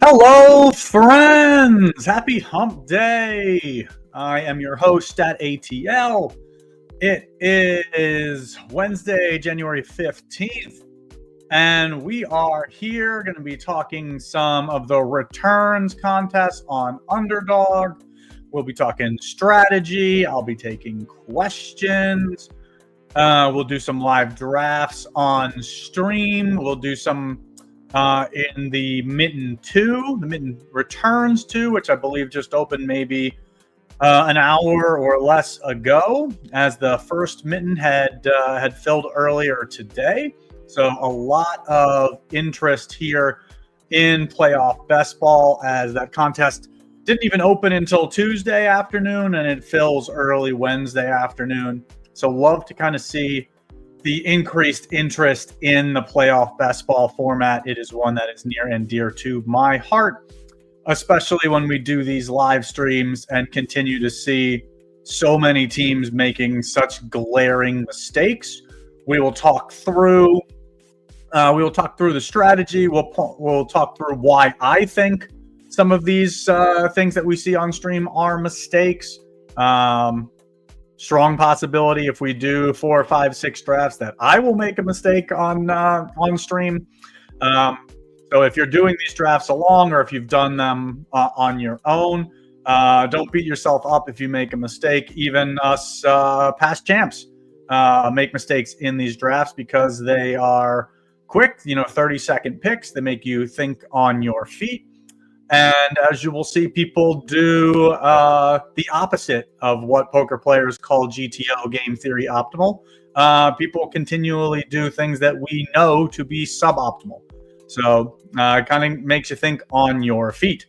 Hello, friends! Happy Hump Day! I am your host, StatATL. It is Wednesday, January 15th, and we are here going to be talking some of the returns contests on Underdog. We'll be talking strategy. I'll be taking questions. We'll do some live drafts on stream. We'll do some in the Mitten 2, the Mitten Returns 2, which I believe just opened maybe an hour or less ago, as the first Mitten had filled earlier today. So a lot of interest here in playoff best ball, as that contest didn't even open until Tuesday afternoon, and it fills early Wednesday afternoon. So love to kind of see the increased interest in the playoff best ball format. It is one that is near and dear to my heart, especially when we do these live streams and continue to see so many teams making such glaring mistakes. We will talk through the strategy. We'll talk through why I think some of these things that we see on stream are mistakes. Strong possibility if we do 4, 5, 6 drafts that I will make a mistake on stream. So if you're doing these drafts along, or if you've done them on your own, don't beat yourself up if you make a mistake. Even us past champs make mistakes in these drafts because they are quick, 30-second picks. They make you think on your feet. And as you will see, people do the opposite of what poker players call GTO, game theory optimal. People continually do things that we know to be suboptimal. So it kind of makes you think on your feet.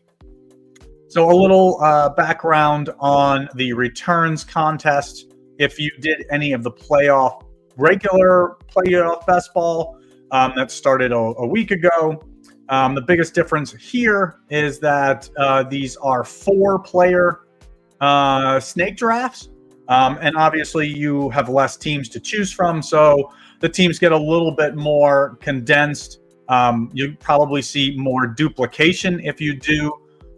So a little background on the returns contest. If you did any of the regular playoff best ball that started a week ago, the biggest difference here is that these are 4-player snake drafts. And obviously you have less teams to choose from, so the teams get a little bit more condensed. You probably see more duplication if you do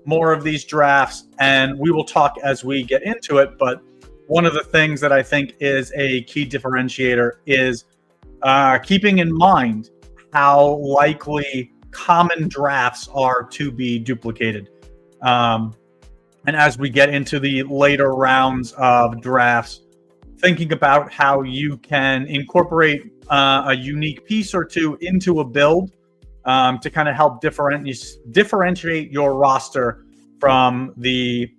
more of these drafts, and we will talk as we get into it. But one of the things that I think is a key differentiator is keeping in mind how likely common drafts are to be duplicated. And as we get into the later rounds of drafts, thinking about how you can incorporate a unique piece or two into a build to kind of help differentiate your roster from the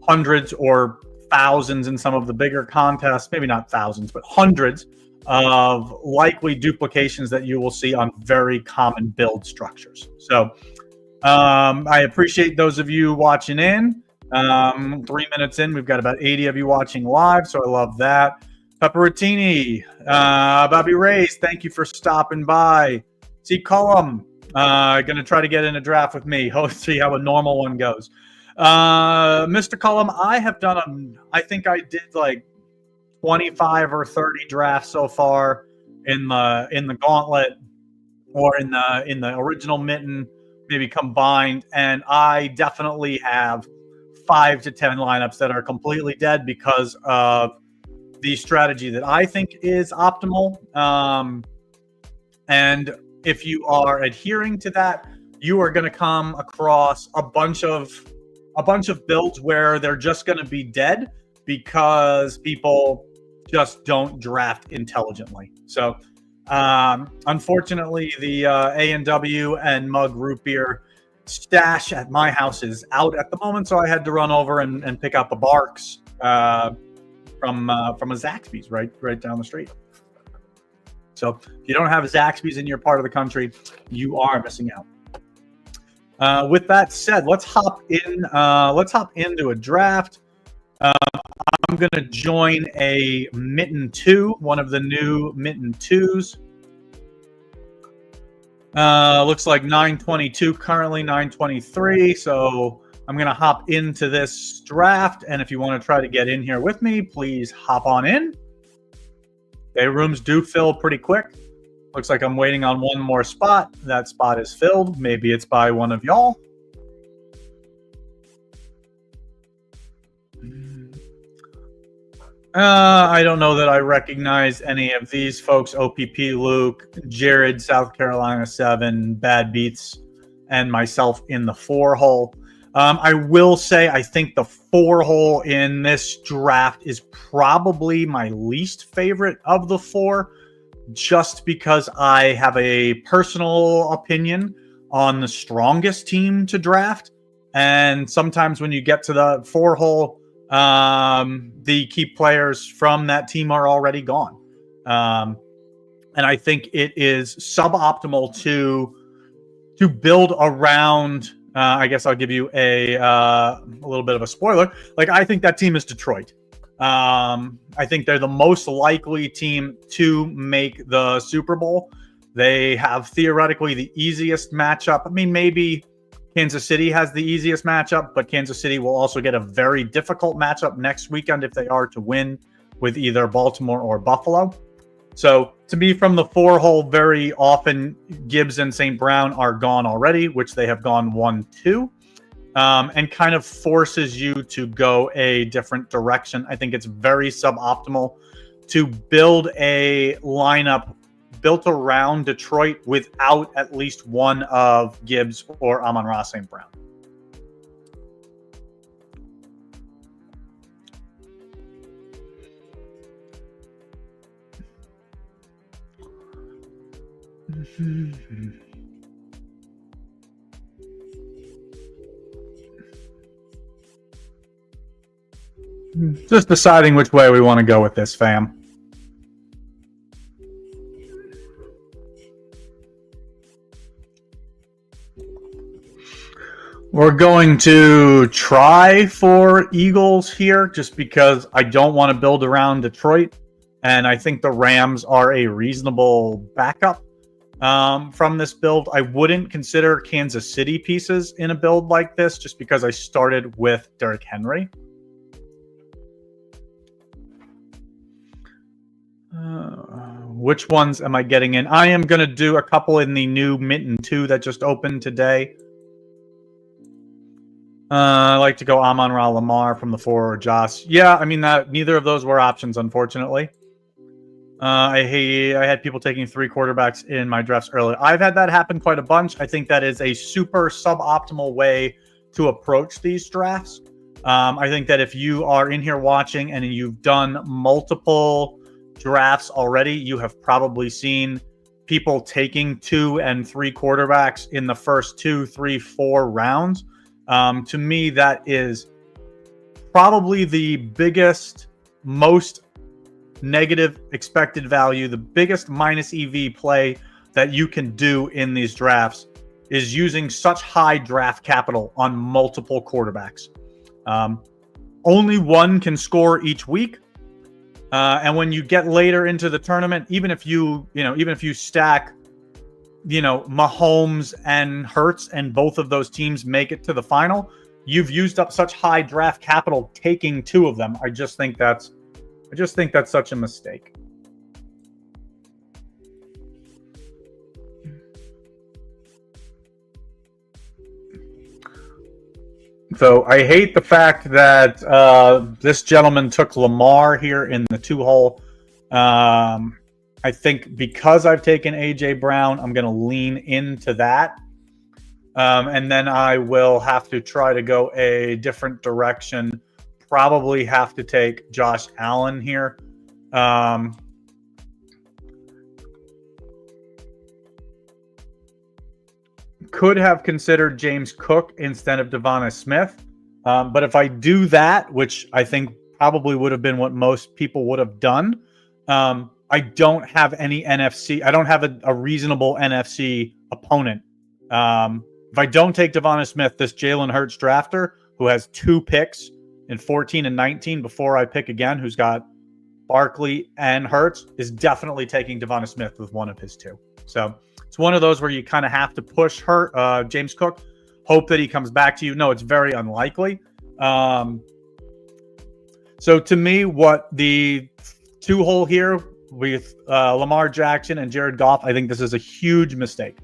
hundreds or thousands in some of the bigger contests, maybe not thousands, but hundreds of likely duplications that you will see on very common build structures. So I appreciate those of you watching in. 3 minutes in, we've got about 80 of you watching live, so I love that. Pepperottini, Bobby Reyes, thank you for stopping by. See Cullum, gonna try to get in a draft with me. See how a normal one goes. Mr. Cullum, I have done I think I did like 25 or 30 drafts so far in the gauntlet, or in the original Mitten, maybe combined, and I definitely have 5 to 10 lineups that are completely dead because of the strategy that I think is optimal. And if you are adhering to that, you are going to come across a bunch of builds where they're just going to be dead because people just don't draft intelligently. So unfortunately, the A&W and Mug Root Beer stash at my house is out at the moment, so I had to run over and pick up a Barks from a Zaxby's right down the street. So if you don't have a Zaxby's in your part of the country, you are missing out. With that said, let's hop into a draft. I'm going to join a Mitten 2, one of the new Mitten 2s. Looks like 922, currently 923. So I'm going to hop into this draft. And if you want to try to get in here with me, please hop on in. Okay, rooms do fill pretty quick. Looks like I'm waiting on one more spot. That spot is filled. Maybe it's by one of y'all. I don't know that I recognize any of these folks. OPP Luke, Jared, South Carolina 7, Bad Beats, and myself in the 4 hole. I will say I think the 4 hole in this draft is probably my least favorite of the 4, just because I have a personal opinion on the strongest team to draft. And sometimes when you get to the 4 hole, the key players from that team are already gone. And I think it is suboptimal to build around. I guess I'll give you a little bit of a spoiler. Like, I think that team is Detroit. I think they're the most likely team to make the Super Bowl. They have theoretically the easiest matchup. I mean, maybe Kansas City has the easiest matchup, but Kansas City will also get a very difficult matchup next weekend if they are to win with either Baltimore or Buffalo. So to me, from the 4 hole, very often Gibbs and St. Brown are gone already, which they have gone 1-2, and kind of forces you to go a different direction. I think it's very suboptimal to build a lineup built around Detroit without at least one of Gibbs or Amon-Ra St. Brown. Just deciding which way we want to go with this, fam. We're going to try for Eagles here just because I don't want to build around Detroit. And I think the Rams are a reasonable backup from this build. I wouldn't consider Kansas City pieces in a build like this just because I started with Derrick Henry. Which ones am I getting in? I am going to do a couple in the new Mitten 2 that just opened today. I like to go Amon-Ra Lamar from the 4 or Josh. Yeah, I mean, neither of those were options, unfortunately. I had people taking 3 quarterbacks in my drafts earlier. I've had that happen quite a bunch. I think that is a super suboptimal way to approach these drafts. I think that if you are in here watching and you've done multiple drafts already, you have probably seen people taking 2 and 3 quarterbacks in the first 2, 3, 4 rounds. To me, that is probably the biggest, most negative expected value, the biggest minus EV play that you can do in these drafts is using such high draft capital on multiple quarterbacks. Only one can score each week. And when you get later into the tournament, even if you stack, Mahomes and Hurts and both of those teams make it to the final, you've used up such high draft capital taking 2 of them. I just think that's such a mistake. So I hate the fact that this gentleman took Lamar here in the 2 hole. I think because I've taken AJ Brown, I'm going to lean into that. And then I will have to try to go a different direction. Probably have to take Josh Allen here. Could have considered James Cook instead of Devonta Smith. But if I do that, which I think probably would have been what most people would have done, I don't have any NFC. I don't have a reasonable NFC opponent. If I don't take Devonta Smith, this Jalen Hurts drafter, who has 2 picks in 14 and 19 before I pick again, who's got Barkley and Hurts, is definitely taking Devonta Smith with one of his 2. So it's one of those where you kind of have to push James Cook, hope that he comes back to you. No, it's very unlikely. So to me, what the 2 hole here with Lamar Jackson and Jared Goff, I think this is a huge mistake.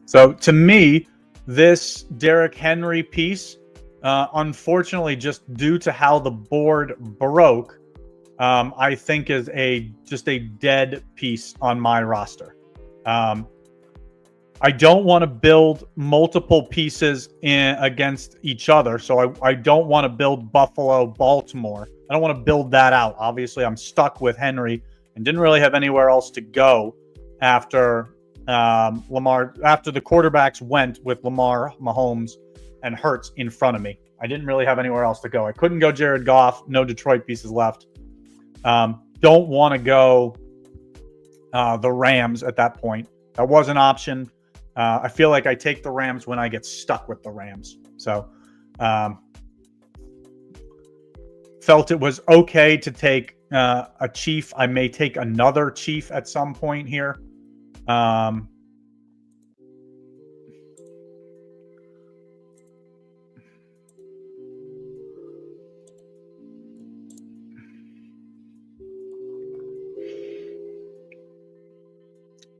So to me, this Derrick Henry piece, unfortunately, just due to how the board broke, I think is just a dead piece on my roster. I don't want to build multiple pieces against each other. So I don't want to build Buffalo, Baltimore. I don't want to build that out. Obviously, I'm stuck with Henry and didn't really have anywhere else to go after Lamar. After the quarterbacks went with Lamar, Mahomes, and Hurts in front of me. I didn't really have anywhere else to go. I couldn't go Jared Goff. No Detroit pieces left. Don't want to go the Rams at that point. That was an option. I feel like I take the Rams when I get stuck with the Rams. So felt it was okay to take a Chief. I may take another Chief at some point here.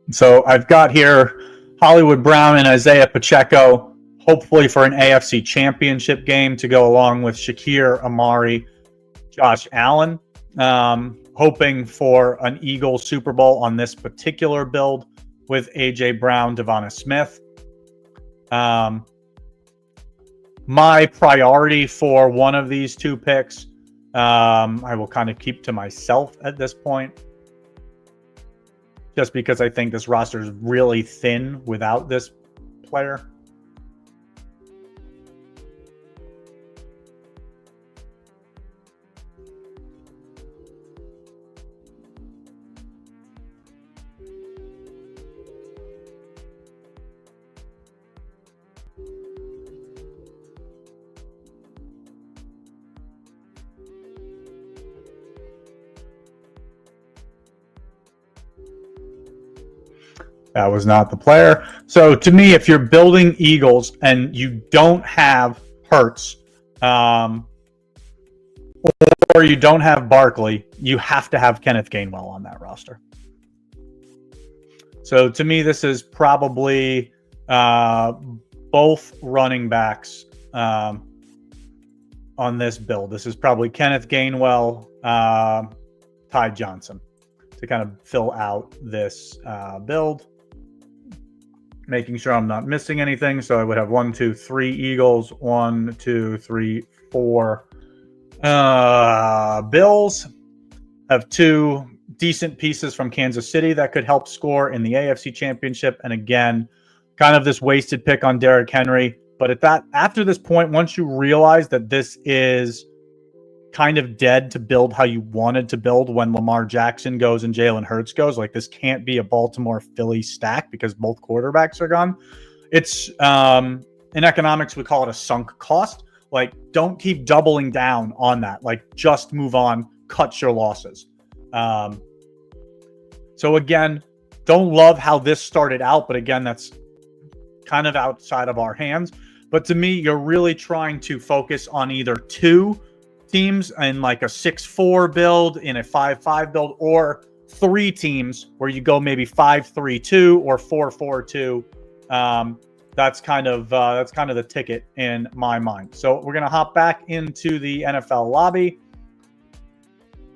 So I've got here Hollywood Brown and Isaiah Pacheco, hopefully for an AFC Championship game to go along with Shakir, Amari, Josh Allen. Hoping for an Eagles Super Bowl on this particular build with A.J. Brown, Devonta Smith. My priority for one of these two picks, I will kind of keep to myself at this point. Just because I think this roster is really thin without this player. That was not the player. So to me, if you're building Eagles and you don't have Hurts, or you don't have Barkley, you have to have Kenneth Gainwell on that roster. So to me, this is probably both running backs on this build. This is probably Kenneth Gainwell, Ty Johnson to kind of fill out this build. Making sure I'm not missing anything. So I would have 1, 2, 3 Eagles, 1, 2, 3, 4 Bills. Have 2 decent pieces from Kansas City that could help score in the AFC Championship. And again, kind of this wasted pick on Derrick Henry. But after this point, once you realize that this is kind of dead to build how you wanted to build when Lamar Jackson goes and Jalen Hurts goes, like this can't be a Baltimore-Philly stack because both quarterbacks are gone. It's in economics we call it a sunk cost. Like, don't keep doubling down on that. Like, just move on, cut your losses. So again, don't love how this started out, but again, that's kind of outside of our hands. But to me, you're really trying to focus on either 2 teams in like a 6-4 build, in a 5-5 build, or 3 teams where you go maybe 5-3-2 or 4-4-2. That's kind of the ticket in my mind. So we're gonna hop back into the NFL lobby,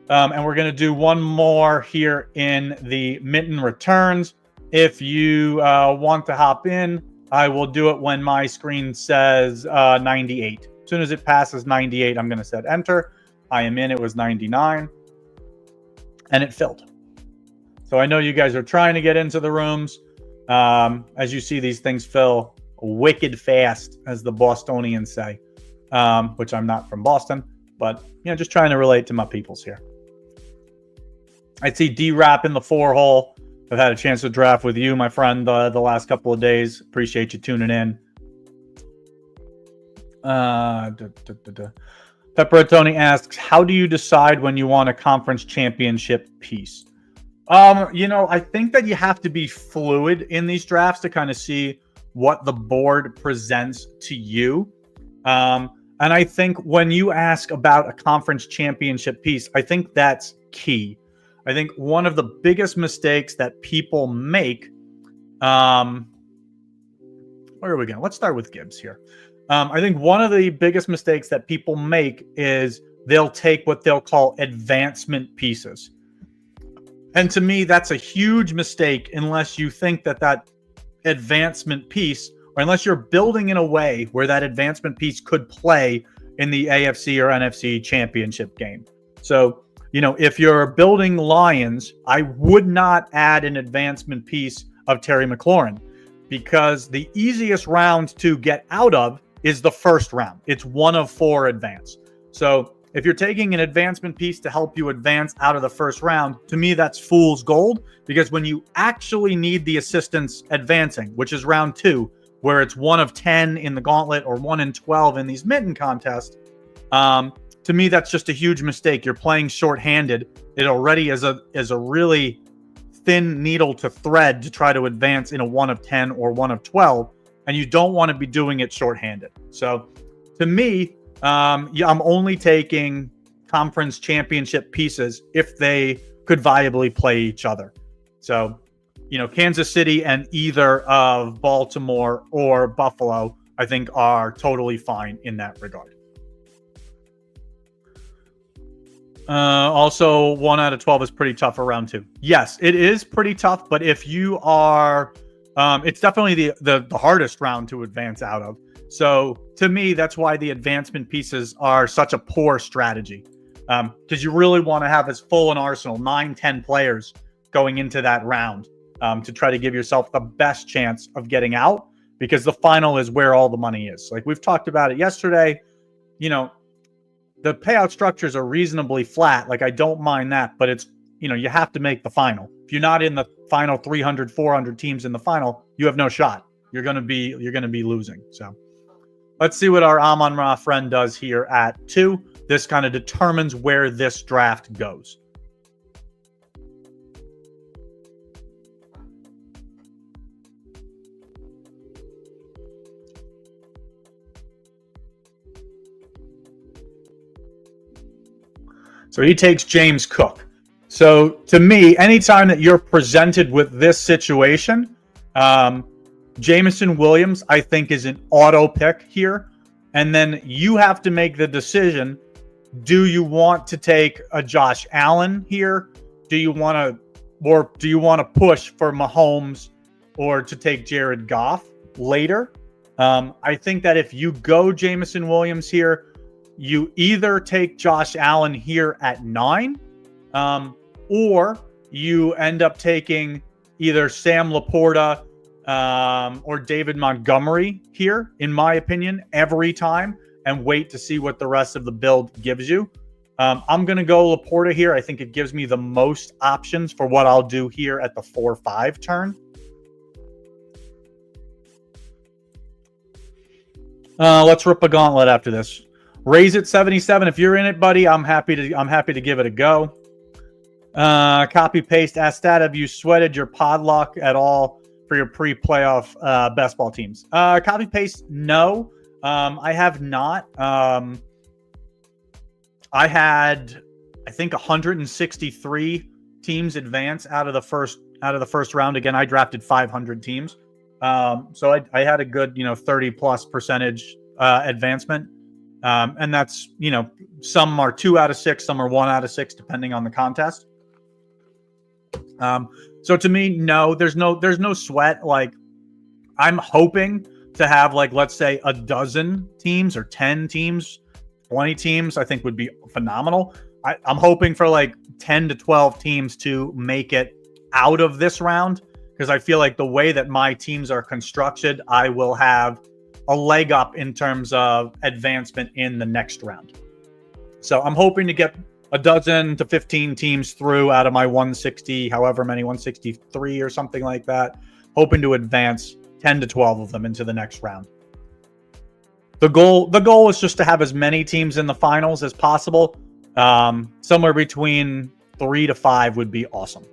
and we're gonna do one more here in the Minton returns. If you want to hop in, I will do it when my screen says 98. As soon as it passes 98, I'm going to set enter. I am in. It was 99. And it filled. So I know you guys are trying to get into the rooms. As you see, these things fill wicked fast, as the Bostonians say, which I'm not from Boston. But, just trying to relate to my peoples here. I see D-Rap in the 4-hole. I've had a chance to draft with you, my friend, the last couple of days. Appreciate you tuning in. Pepperoni asks, how do you decide when you want a conference championship piece? I think that you have to be fluid in these drafts to kind of see what the board presents to you. And I think when you ask about a conference championship piece, I think that's key. I think one of the biggest mistakes that people make where are we going? Let's start with Gibbs here. I think one of the biggest mistakes that people make is they'll take what they'll call advancement pieces. And to me, that's a huge mistake unless you think that that advancement piece, or unless you're building in a way where that advancement piece could play in the AFC or NFC championship game. So, if you're building Lions, I would not add an advancement piece of Terry McLaurin, because the easiest round to get out of is the first round. It's 1 of 4 advance. So if you're taking an advancement piece to help you advance out of the first round, to me, that's fool's gold, because when you actually need the assistance advancing, which is round 2, where it's 1 of 10 in the gauntlet or 1 in 12 in these mitten contests, to me, that's just a huge mistake. You're playing shorthanded. It already is a really thin needle to thread to try to advance in a 1 of 10 or 1 of 12, and you don't want to be doing it shorthanded. So to me, I'm only taking conference championship pieces if they could viably play each other. So, Kansas City and either of Baltimore or Buffalo, I think, are totally fine in that regard. Also, 1 out of 12 is pretty tough for round 2. Yes, it is pretty tough, but if you are, it's definitely the hardest round to advance out of. So to me, that's why the advancement pieces are such a poor strategy, because you really want to have as full an arsenal, 9-10 players going into that round, to try to give yourself the best chance of getting out, because the final is where all the money is. Like we've talked about it yesterday, the payout structures are reasonably flat. Like I don't mind that, but it's, you have to make the final. If you're not in the final 300, 400 teams in the final, you have no shot. You're going to be losing. So let's see what our Amon-Ra friend does here at 2. This kind of determines where this draft goes. So he takes James Cook. So to me, anytime that you're presented with this situation, Jameson Williams, I think, is an auto pick here. And then you have to make the decision. Do you want to take a Josh Allen here? Do you want to push for Mahomes or to take Jared Goff later? I think that if you go Jameson Williams here, you either take Josh Allen here at 9, or you end up taking either Sam Laporta or David Montgomery here, in my opinion, every time, and wait to see what the rest of the build gives you. I'm going to go Laporta here. I think it gives me the most options for what I'll do here at the 4-5 turn. Let's rip a gauntlet after this. Raise it 77. If you're in it, buddy, I'm happy to give it a go. Copy paste. Ask Stat, have you sweated your podlock at all for your pre-playoff best ball teams? Copy paste. No, I have not. I had, I think, 163 teams advance out of the first round. Again, I drafted 500 teams, so I had a good 30+% advancement. And that's, some are 2 out of 6, some are 1 out of 6, depending on the contest. So to me, no, there's no sweat. Like, I'm hoping to have, like, let's say a dozen teams or 10 teams, 20 teams, I think would be phenomenal. I'm hoping for like 10 to 12 teams to make it out of this round, because I feel like the way that my teams are constructed, I will have a leg up in terms of advancement in the next round. So I'm hoping to get a dozen to 15 teams through out of my 160, however many, 163 or something like that. Hoping to advance 10 to 12 of them into the next round. The goal is just to have as many teams in the finals as possible. Somewhere between 3 to 5 would be awesome.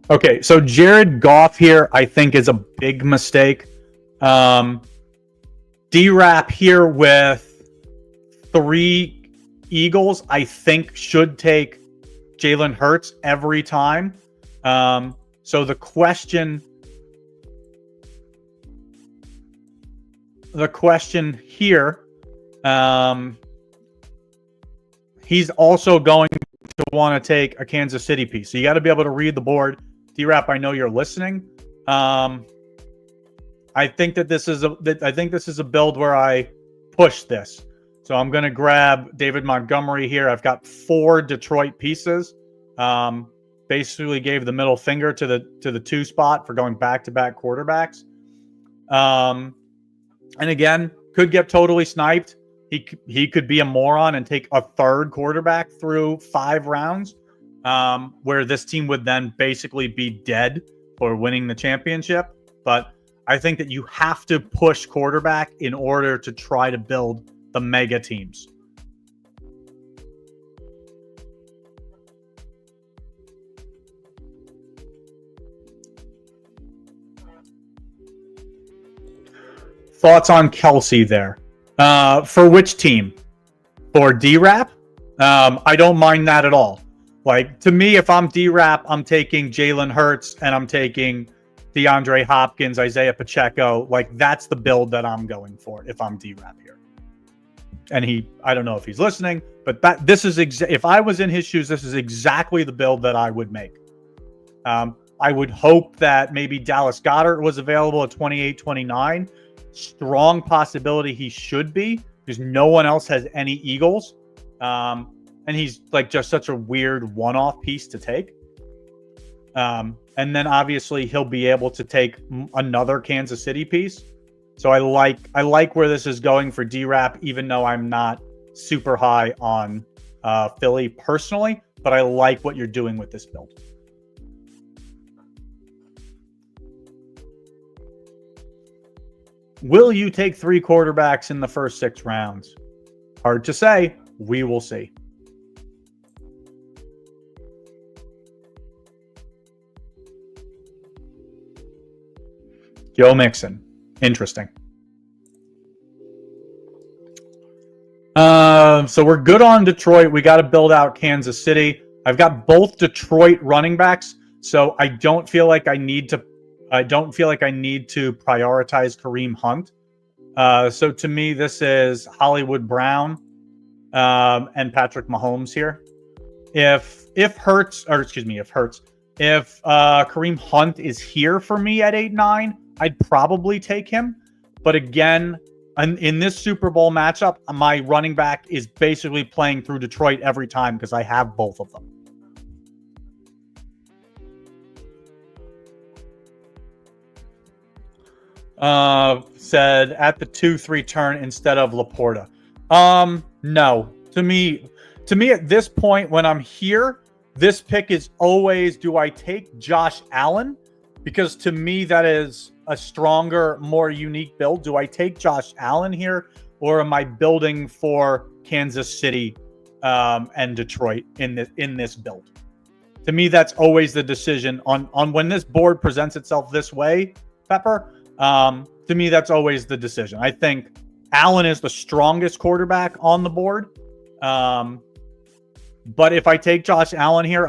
Okay, so Jared Goff here, I think, is a big mistake. D-Rap here with 3 Eagles, I think should take Jalen Hurts every time. So the question here, he's also going to want to take a Kansas City piece. So you got to be able to read the board. D-Rap, I know you're listening. I think this is a build where I push this. So I'm going to grab David Montgomery here. I've got 4 Detroit pieces. Basically gave the middle finger to the 2 spot for going back-to-back quarterbacks. And again, could get totally sniped. He could be a moron and take a 3rd quarterback through 5 rounds, where this team would then basically be dead for winning the championship. But I think that you have to push quarterback in order to try to build the mega teams. Thoughts on Kelsey there? For which team? For D-Rap? I don't mind that at all. Like, to me, if I'm D-Rap, I'm taking Jalen Hurts and I'm taking DeAndre Hopkins, Isaiah Pacheco. Like, that's the build that I'm going for if I'm D-Rap here. And I don't know if he's listening, but if I was in his shoes, this is exactly the build that I would make. I would hope that maybe Dallas Goedert was available at 28, 29. Strong possibility he should be, because no one else has any Eagles. And he's like just such a weird one-off piece to take. And then obviously he'll be able to take another Kansas City piece. So I like where this is going for D-Rap, even though I'm not super high on Philly personally, but I like what you're doing with this build. Will you take 3 quarterbacks in the first 6 rounds? Hard to say. We will see. Joe Mixon. Interesting. So we're good on Detroit. We got to build out Kansas City. I've got both Detroit running backs, so I don't feel like I need to prioritize Kareem Hunt. So to me, this is Hollywood Brown and Patrick Mahomes here. If Kareem Hunt is here for me at 8-9, I'd probably take him. But again, in this Super Bowl matchup, my running back is basically playing through Detroit every time because I have both of them. Said at the 2-3 turn instead of Laporta. No. To me at this point when I'm here, this pick is always, do I take Josh Allen? Because to me that is a stronger, more unique build. Do I take Josh Allen here, or am I building for Kansas City and Detroit in this build? To me, that's always the decision on when this board presents itself this way, Pepper. To me, that's always the decision. I think Allen is the strongest quarterback on the board. But if I take Josh Allen here,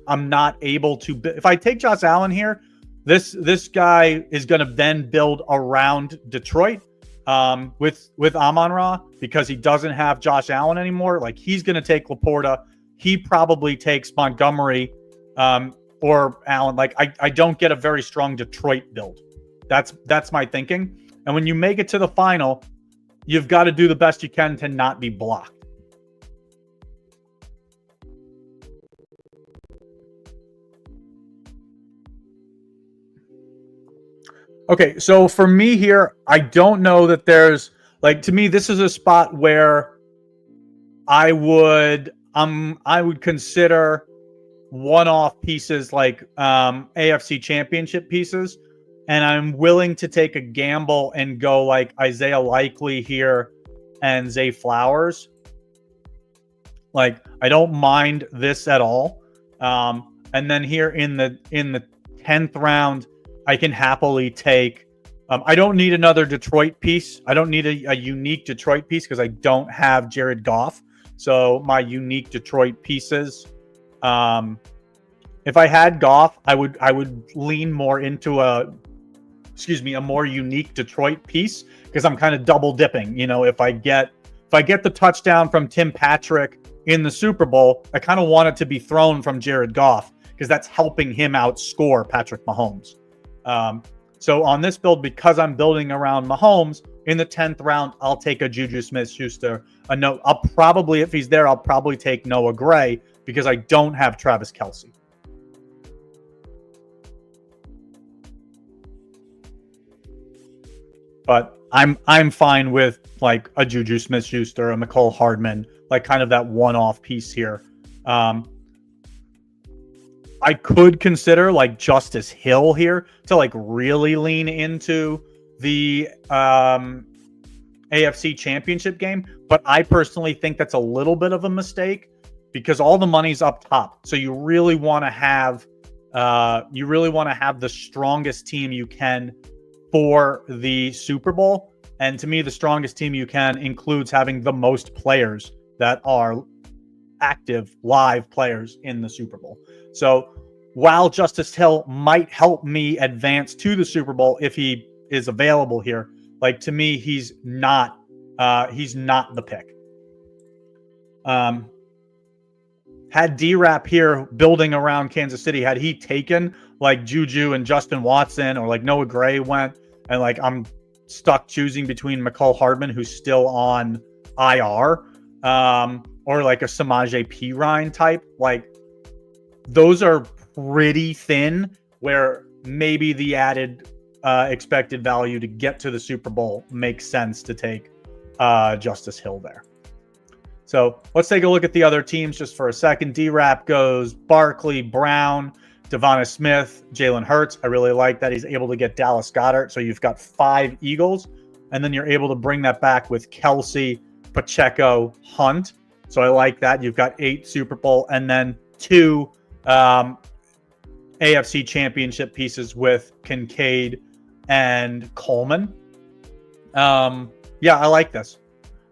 I'm not able to. If I take Josh Allen here, this guy is going to then build around Detroit with Amon-Ra, because he doesn't have Josh Allen anymore. Like, he's going to take Laporta. He probably takes Montgomery or Allen. Like, I don't get a very strong Detroit build. That's my thinking. And when you make it to the final, you've got to do the best you can to not be blocked. Okay, so for me here, I don't know that there's, like, to me, this is a spot where I would consider one-off pieces like AFC Championship pieces, and I'm willing to take a gamble and go like Isaiah Likely here and Zay Flowers. Like, I don't mind this at all. And then here in the 10th round, I can happily take I don't need another Detroit piece. I don't need a unique Detroit piece because I don't have Jared Goff. So my unique Detroit pieces, if I had Goff, I would lean more into a more unique Detroit piece because I'm kind of double dipping. If I get the touchdown from Tim Patrick in the Super Bowl, I kind of want it to be thrown from Jared Goff because that's helping him outscore Patrick Mahomes. So on this build, because I'm building around Mahomes, in the 10th round, I'll take a Juju Smith-Schuster. I'll probably, if he's there, I'll probably take Noah Gray because I don't have Travis Kelce. But I'm fine with like a Juju Smith-Schuster, a McCole Hardman, like kind of that one-off piece here. I could consider like Justice Hill here to like really lean into the AFC Championship game, but I personally think that's a little bit of a mistake because all the money's up top. So you really want to have the strongest team you can for the Super Bowl. And to me, the strongest team you can includes having the most players that are active live players in the Super Bowl. So while Justice Hill might help me advance to the Super Bowl if he is available here, like to me, he's not the pick. Had D-Rap here building around Kansas City, had he taken like Juju and Justin Watson or like Noah Gray went, and like I'm stuck choosing between McCole Hardman, who's still on IR, or like a Samaje Perine type, like those are pretty thin where maybe the added expected value to get to the Super Bowl makes sense to take Justice Hill there. So let's take a look at the other teams just for a second. D-Rap goes Barkley, Brown, Devonta Smith, Jalen Hurts. I really like that he's able to get Dallas Goedert. So you've got 5 Eagles, and then you're able to bring that back with Kelce, Pacheco, Hunt. So I like that. You've got 8 Super Bowl and then 2 AFC Championship pieces with Kincaid and Coleman. Yeah, I like this.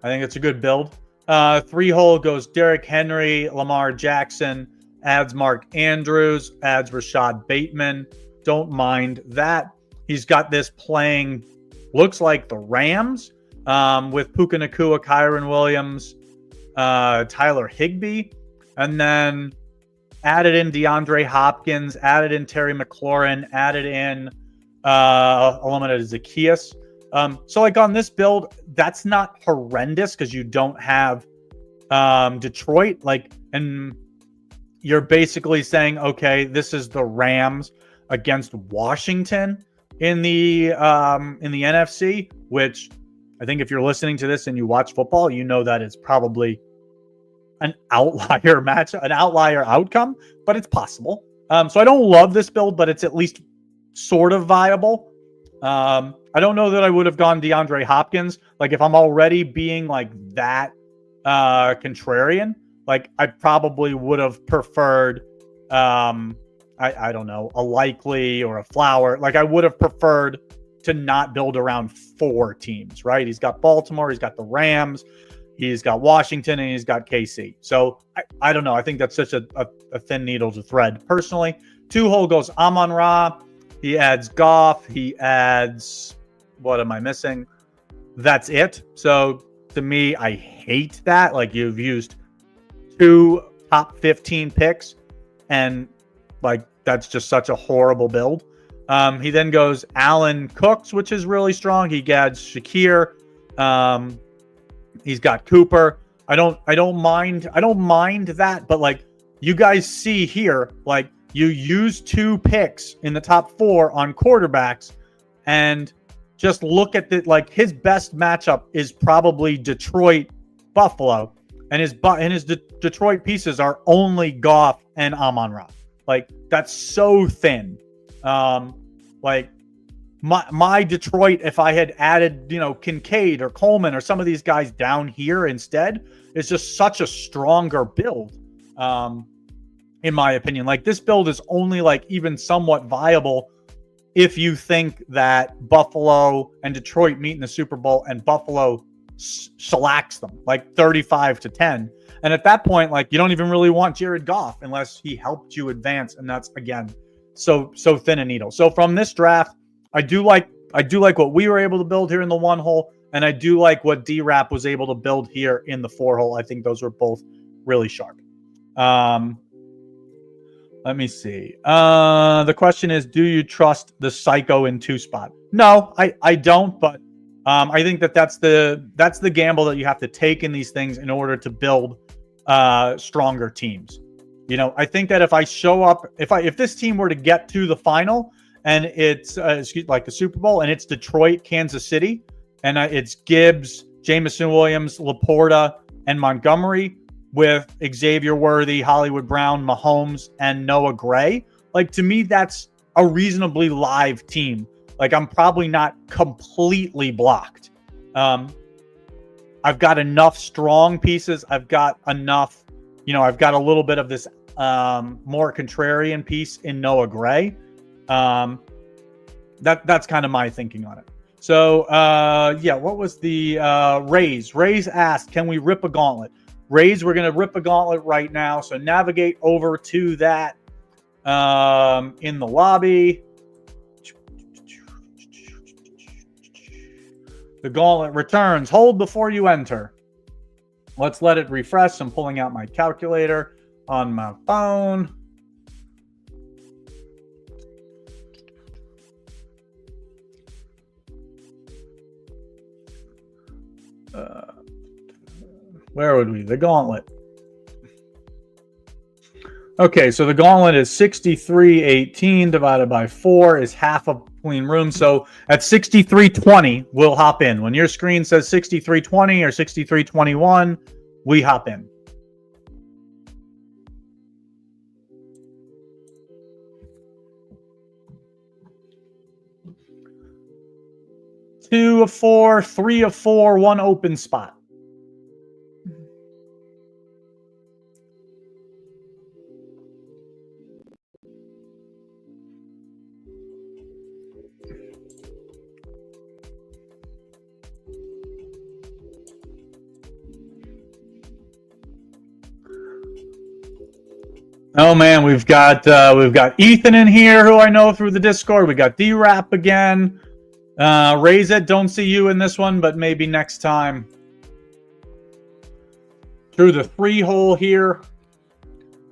I think it's a good build. 3-hole goes Derrick Henry, Lamar Jackson, adds Mark Andrews, adds Rashad Bateman. Don't mind that. He's got this playing, looks like the Rams, with Puka Nacua, Kyron Williams, Tyler Higbee, and then added in DeAndre Hopkins, added in Terry McLaurin, added in eliminated Zacchaeus. So like on this build, that's not horrendous because you don't have Detroit. Like, and you're basically saying, okay, this is the Rams against Washington in the NFC, which I think if you're listening to this and you watch football, you know that it's probably an outlier match, an outlier outcome, but it's possible. So I don't love this build, but it's at least sort of viable. I don't know that I would have gone DeAndre Hopkins. Like if I'm already being like that contrarian, like I probably would have preferred I don't know, a Likely or a Flower. Like I would have preferred to not build around 4 teams, right? He's got Baltimore, he's got the Rams, he's got Washington, and he's got KC. So I don't know. I think that's such a thin needle to thread. Personally, 2-hole goes Amon-Ra. He adds Goff. He adds, what am I missing? That's it. So to me, I hate that. Like you've used 2 top 15 picks, and like that's just such a horrible build. He then goes Allen Cooks, which is really strong. He adds Shakir. He's got Cooper. I don't mind that, but like you guys see here, like you use 2 picks in the top 4 on quarterbacks, and just look at the like his best matchup is probably Detroit Buffalo, and his Detroit pieces are only Goff and Amon-Ra. Like that's so thin. Like my Detroit, if I had added, Kincaid or Coleman or some of these guys down here instead, is just such a stronger build. In my opinion, like this build is only like even somewhat viable if you think that Buffalo and Detroit meet in the Super Bowl and Buffalo shellacks them like 35-10. And at that point, like, you don't even really want Jared Goff unless he helped you advance. And that's, again, so thin a needle. So from this draft, I do like what we were able to build here in the 1 hole. And I do like what D-Rap was able to build here in the 4 hole. I think those were both really sharp. Let me see. The question is, do you trust the Psycho in 2 spot? No, I don't, but I think that's the gamble that you have to take in these things in order to build stronger teams. You know, I think that if I show up, if this team were to get to the final and it's like the Super Bowl and it's Detroit, Kansas City, and it's Gibbs, Jameson Williams, Laporta, and Montgomery with Xavier Worthy, Hollywood Brown, Mahomes, and Noah Gray. Like, to me, that's a reasonably live team. Like, I'm probably not completely blocked. I've got enough strong pieces. I've got enough, I've got a little bit of this more contrarian piece in Noah Gray. That's kind of my thinking on it. So, what was the Rays? Rays asked, can we rip a gauntlet? Rays, we're going to rip a gauntlet right now. So navigate over to that in the lobby. The gauntlet returns. Hold before you enter. Let's let it refresh. I'm pulling out my calculator on my phone. Where would we? The gauntlet. Okay, so the gauntlet is 63.18 divided by 4 is half a clean room. So at 63.20, we'll hop in. When your screen says 63.20 or 63.21, we hop in. Two of 4, 3 of 4, 1 open spot. Oh man, we've got Ethan in here, who I know through the Discord. We got D-Rap again. Raise it. Don't see you in this one, but maybe next time. Through the 3 hole here,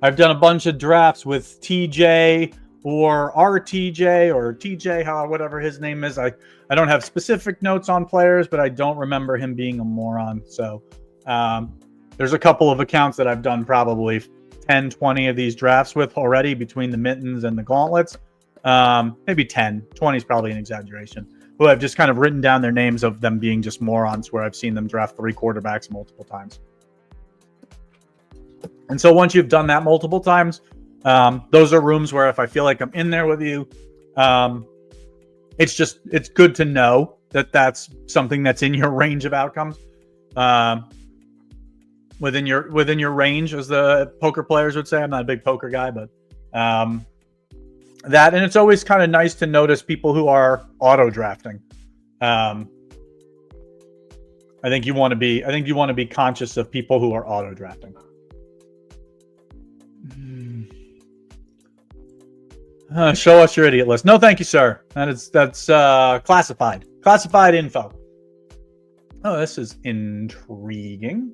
I've done a bunch of drafts with TJ or RTJ or TJ, whatever his name is. I don't have specific notes on players, but I don't remember him being a moron. So there's a couple of accounts that I've done probably 10, 20 of these drafts with already between the mittens and the gauntlets. Maybe 10. 20 is probably an exaggeration. Who I've just kind of written down their names of them being just morons, where I've seen them draft 3 quarterbacks multiple times. And so once you've done that multiple times, those are rooms where if I feel like I'm in there with you, it's good to know that that's something that's in your range of outcomes. Within your range, as the poker players would say. I'm not a big poker guy, but that, and it's always kind of nice to notice people who are auto drafting. I think you want to be conscious of people who are auto drafting. Show us your idiot list. No, thank you, sir. That's classified info. Oh, this is intriguing.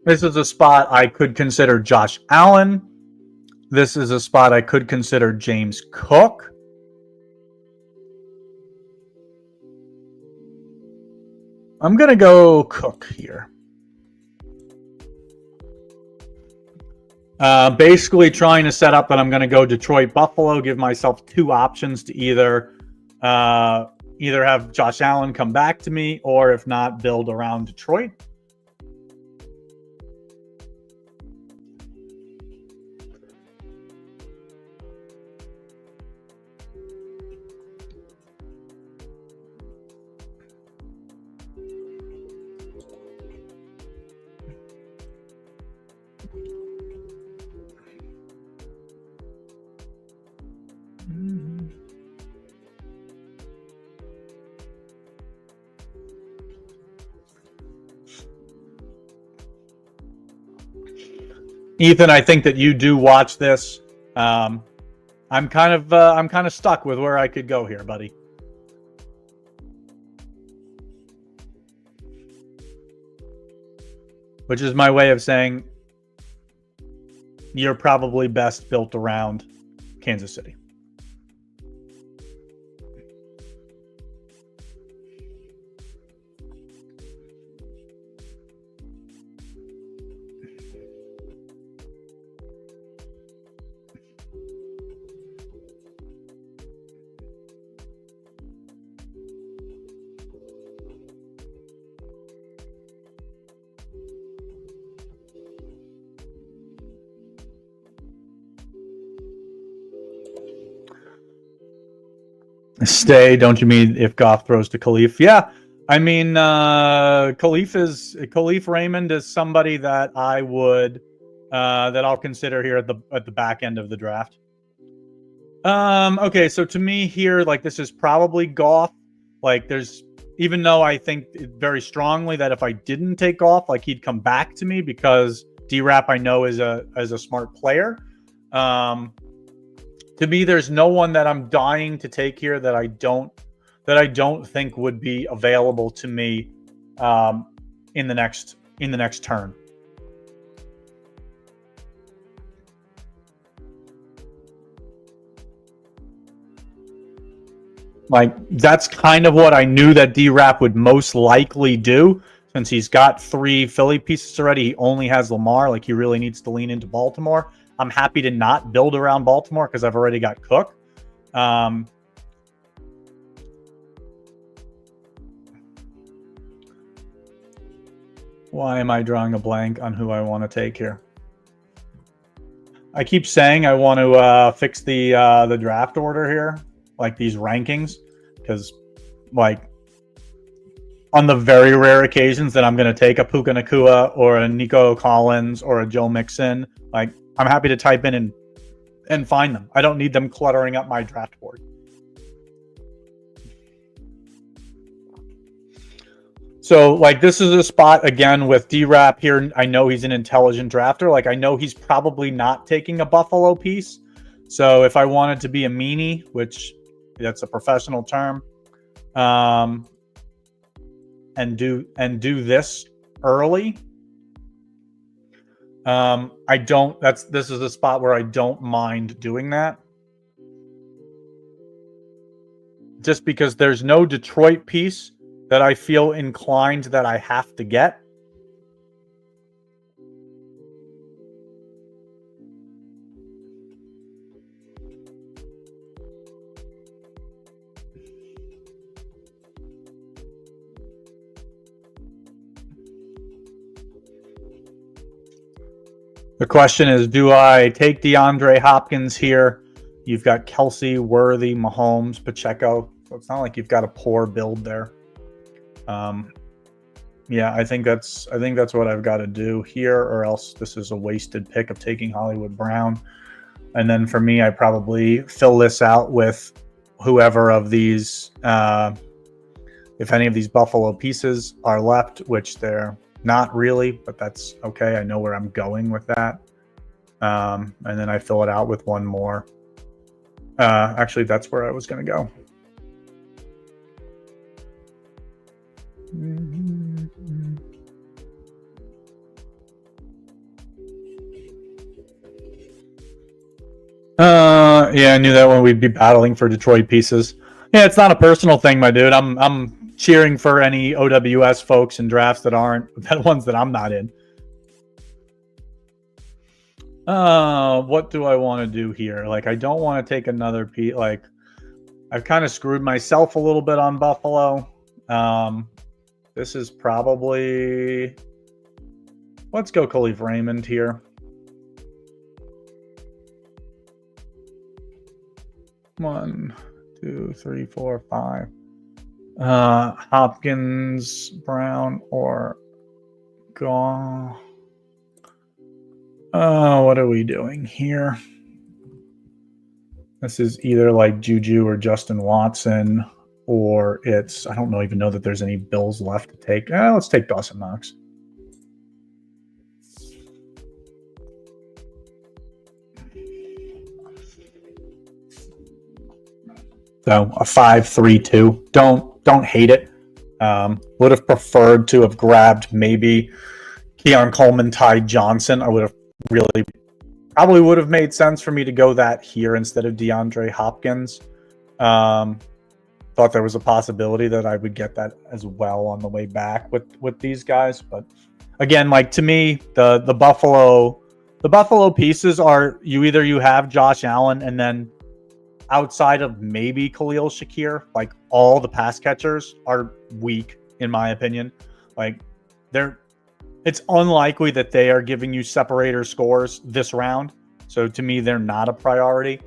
This is a spot I could consider Josh Allen. This is a spot I could consider James Cook. I'm going to go Cook here. Basically trying to set up that I'm going to go Detroit, Buffalo, give myself 2 options to either have Josh Allen come back to me, or if not, build around Detroit. Ethan, I think that you do watch this. I'm kind of stuck with where I could go here, buddy. Which is my way of saying you're probably best built around Kansas City. Stay, don't you mean if Goff throws to Khalif? Yeah, I mean Khalif Raymond is somebody that I would that I'll consider here at the back end of the draft. Okay, so to me here, like this is probably Goff. Like there's, even though I think very strongly that if I didn't take Goff, like he'd come back to me because D-Rap I know is a smart player. To me, there's no one that I'm dying to take here that I don't think would be available to me in the next turn. Like that's kind of what I knew that D-Rap would most likely do, since he's got 3 Philly pieces already. He only has Lamar. Like he really needs to lean into Baltimore. I'm happy to not build around Baltimore because I've already got Cook. Why am I drawing a blank on who I want to take here? I keep saying I want to fix the draft order here, like these rankings, because like on the very rare occasions that I'm going to take a Puka Nacua or a Nico Collins or a Joe Mixon, like I'm happy to type in and find them. I don't need them cluttering up my draft board. So, like, this is a spot, again, with D-Rap here. I know he's an intelligent drafter. Like, I know he's probably not taking a Buffalo piece. So, if I wanted to be a meanie, which that's a professional term, and do this early, this is a spot where I don't mind doing that. Just because there's no Detroit piece that I feel inclined that I have to get. The question is, do I take DeAndre Hopkins here? You've got Kelsey, Worthy, Mahomes, Pacheco. So it's not like you've got a poor build there. Yeah, I think that's what I've got to do here, or else this is a wasted pick of taking Hollywood Brown. And then for me, I probably fill this out with whoever of these, if any of these Buffalo pieces are left, which they're not really, but that's okay. I know where I'm going with that. And then I fill it out with one more. Actually, that's where I was going to go. Yeah, I knew that when we'd be battling for Detroit pieces. Yeah, it's not a personal thing, my dude. I'm cheering for any OWS folks in drafts that aren't the ones that I'm not in. What do I want to do here? Like, I don't want to take another piece. Like, I've kind of screwed myself a little bit on Buffalo. This is probably, let's go Khalif Raymond here. One, 2, 3, 4, 5. Hopkins, Brown, or Gaw. What are we doing here? This is either like Juju or Justin Watson, or it's, I don't even know that there's any Bills left to take. Let's take Dawson Knox. So a 5-3-2. Don't hate it. Would have preferred to have grabbed maybe Keon Coleman, Ty Johnson. I would have probably would have made sense for me to go that here instead of DeAndre Hopkins. Thought there was a possibility that I would get that as well on the way back with these guys. But again, like to me, the Buffalo pieces are you have Josh Allen, and then outside of maybe Khalil Shakir, like all the pass catchers are weak in my opinion. Like it's unlikely that they are giving you separator scores this round. So to me, they're not a priority.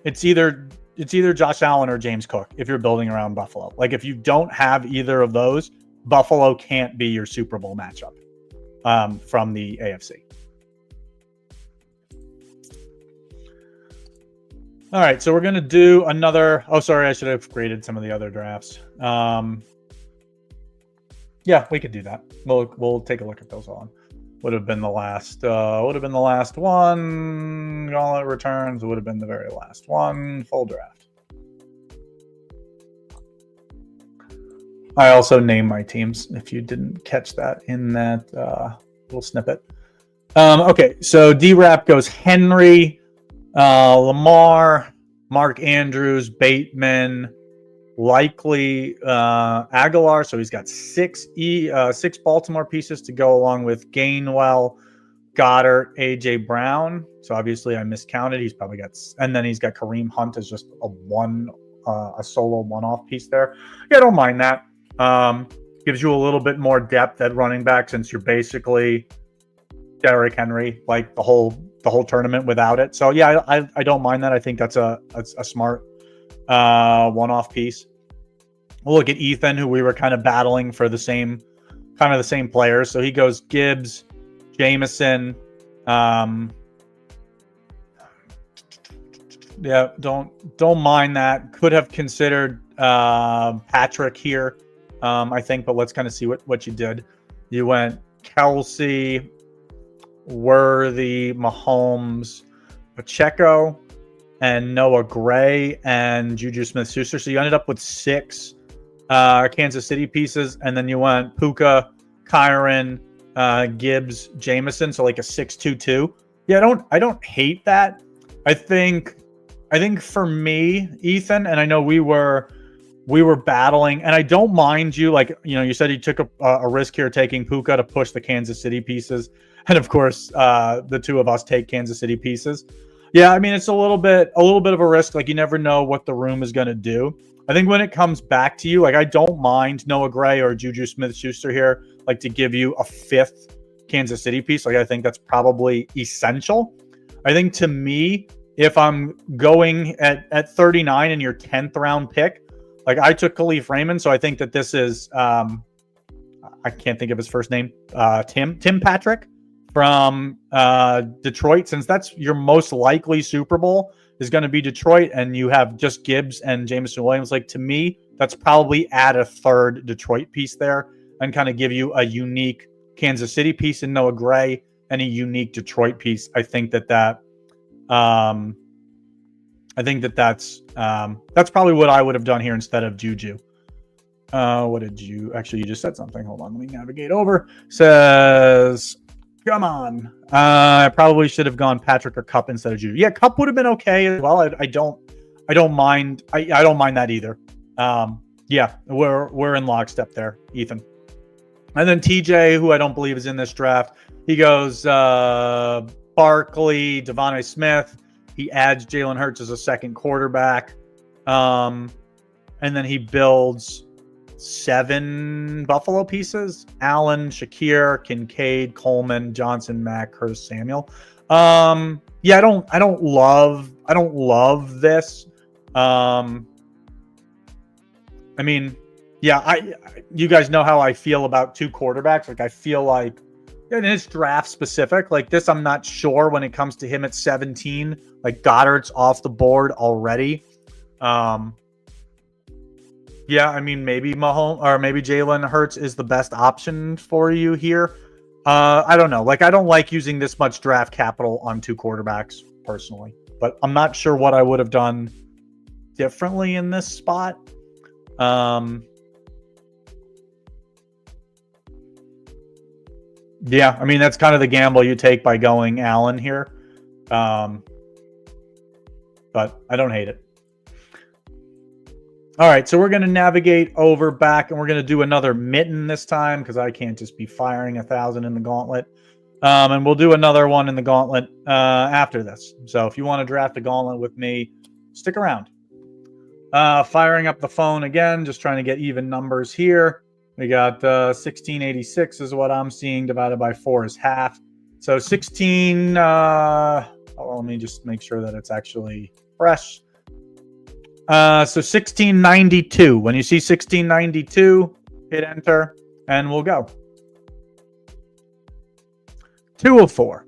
It's either Josh Allen or James Cook if you're building around Buffalo. Like if you don't have either of those, Buffalo can't be your Super Bowl matchup from the AFC. All right, so we're going to do another... Oh, sorry, I should have graded some of the other drafts. Yeah, we could do that. We'll take a look at those on. Would have been the last one. Gauntlet returns would have been the very last one. Full draft. I also named my teams, if you didn't catch that in that little snippet. Okay, so D-Rap goes Henry, Lamar, Mark Andrews, Bateman, likely Aguilar. So he's got six Baltimore pieces to go along with Gainwell, Goddard, AJ Brown. So obviously I miscounted. He's probably got, and then he's got Kareem Hunt as just a solo one-off piece there. Yeah, I don't mind that. Gives you a little bit more depth at running back since you're basically Derrick Henry like the whole tournament without it. So yeah, I don't mind that. I think that's a smart one-off piece. We'll look at Ethan, who we were kind of battling for the same players. So he goes Gibbs, Jameson. Yeah, don't mind that. Could have considered Patrick here, I think, but let's kind of see what you did. You went Kelsey, Worthy, Mahomes, Pacheco, and Noah Gray and Juju Smith-Schuster. So you ended up with 6 Kansas City pieces, and then you went Puka, Kyron, Gibbs, Jameson. So like a 6-2-2. Yeah, I don't hate that. I think for me, Ethan, and I know we were battling, and I don't mind you. Like, you said you took a risk here taking Puka to push the Kansas City pieces. And of course, the two of us take Kansas City pieces. Yeah, I mean, it's a little bit of a risk. Like, you never know what the room is going to do. I think when it comes back to you, like, I don't mind Noah Gray or Juju Smith-Schuster here, like, to give you a 5th Kansas City piece. Like, I think that's probably essential. I think to me, if I'm going at 39 in your 10th round pick, like, I took Khalif Raymond, so I think that this is I can't think of his first name, Tim Patrick from Detroit, since that's your most likely Super Bowl is going to be Detroit, and you have just Gibbs and Jameson Williams. Like, to me, that's probably add a 3rd Detroit piece there and kind of give you a unique Kansas City piece in Noah Gray and a unique Detroit piece. I think that's probably what I would have done here instead of Juju. What did you actually? You just said something. Hold on, let me navigate over. Says, come on. I probably should have gone Patrick or Kupp instead of Juju. Yeah, Kupp would have been okay as well. I don't mind. I don't mind that either. Yeah, we're in lockstep there, Ethan. And then TJ, who I don't believe is in this draft, he goes Barkley, Devontae Smith. He adds Jalen Hurts as a second quarterback. And then he builds 7 Buffalo pieces: Allen, Shakir, Kincaid, Coleman, Johnson, Mack, Curtis Samuel. Yeah, I don't love this. I mean, yeah, you guys know how I feel about 2 quarterbacks. Like, I feel like, and it's draft specific. Like this, I'm not sure when it comes to him at 17. Like, Goddard's off the board already. Yeah, I mean, maybe Mahomes or maybe Jalen Hurts is the best option for you here. I don't know. Like, I don't like using this much draft capital on 2 quarterbacks personally, but I'm not sure what I would have done differently in this spot. Yeah, I mean, that's kind of the gamble you take by going Allen here. But I don't hate it. All right, so we're going to navigate over back, and we're going to do another mitten this time because I can't just be firing 1,000 in the gauntlet. And we'll do another one in the gauntlet after this. So if you want to draft a gauntlet with me, stick around. Firing up the phone again, just trying to get even numbers here. We got 1686 is what I'm seeing, divided by 4 is half. So 16, let me just make sure that it's actually fresh. So 1692. When you see 1692, hit enter, and we'll go. 2 of 4.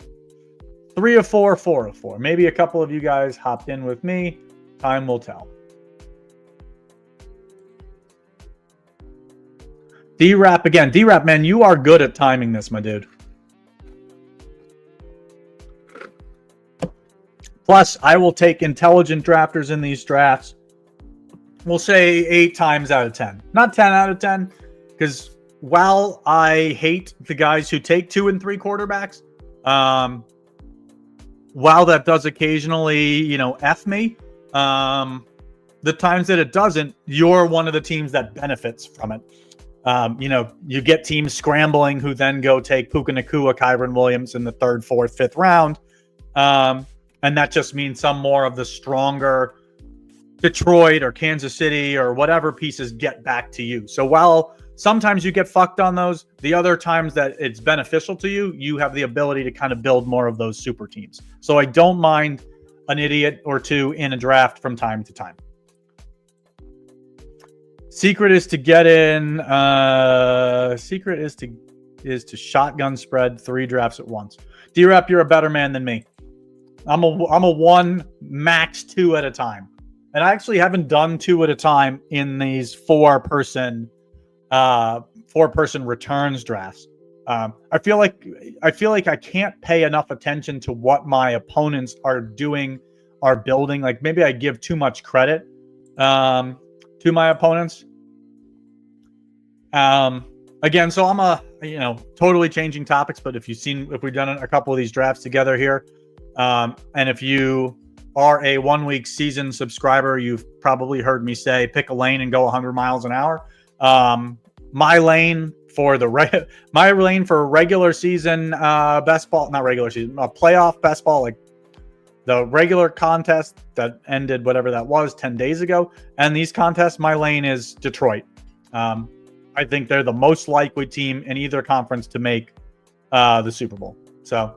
3 of 4, 4 of 4. Maybe a couple of you guys hopped in with me. Time will tell. D-Rap again. D-Rap, man, you are good at timing this, my dude. Plus, I will take intelligent drafters in these drafts. We'll say 8 times out of 10. Not 10 out of 10, because while I hate the guys who take 2 and 3 quarterbacks, while that does occasionally, F me, the times that it doesn't, you're one of the teams that benefits from it. You get teams scrambling who then go take Puka Nacua, Kyron Williams in the 3rd, 4th, 5th round. And that just means some more of the stronger Detroit or Kansas City or whatever pieces get back to you. So while sometimes you get fucked on those, the other times that it's beneficial to you, you have the ability to kind of build more of those super teams. So I don't mind an idiot or two in a draft from time to time. Secret is to get in. Secret is to shotgun spread 3 drafts at once. D-Rap, you're a better man than me. I'm a 1, max 2 at a time. And I actually haven't done 2 at a time in these 4-person returns drafts. I feel like I can't pay enough attention to what my opponents are doing, are building. Like maybe I give too much credit to my opponents. Again, so I'm totally changing topics, but if we've done a couple of these drafts together here, and if you are a 1-week season subscriber, you've probably heard me say, pick a lane and go 100 miles an hour. My lane for regular season best ball, not regular season, playoff best ball, like the regular contest that ended whatever that was 10 days ago. And these contests, my lane is Detroit. I think they're the most likely team in either conference to make the Super Bowl. So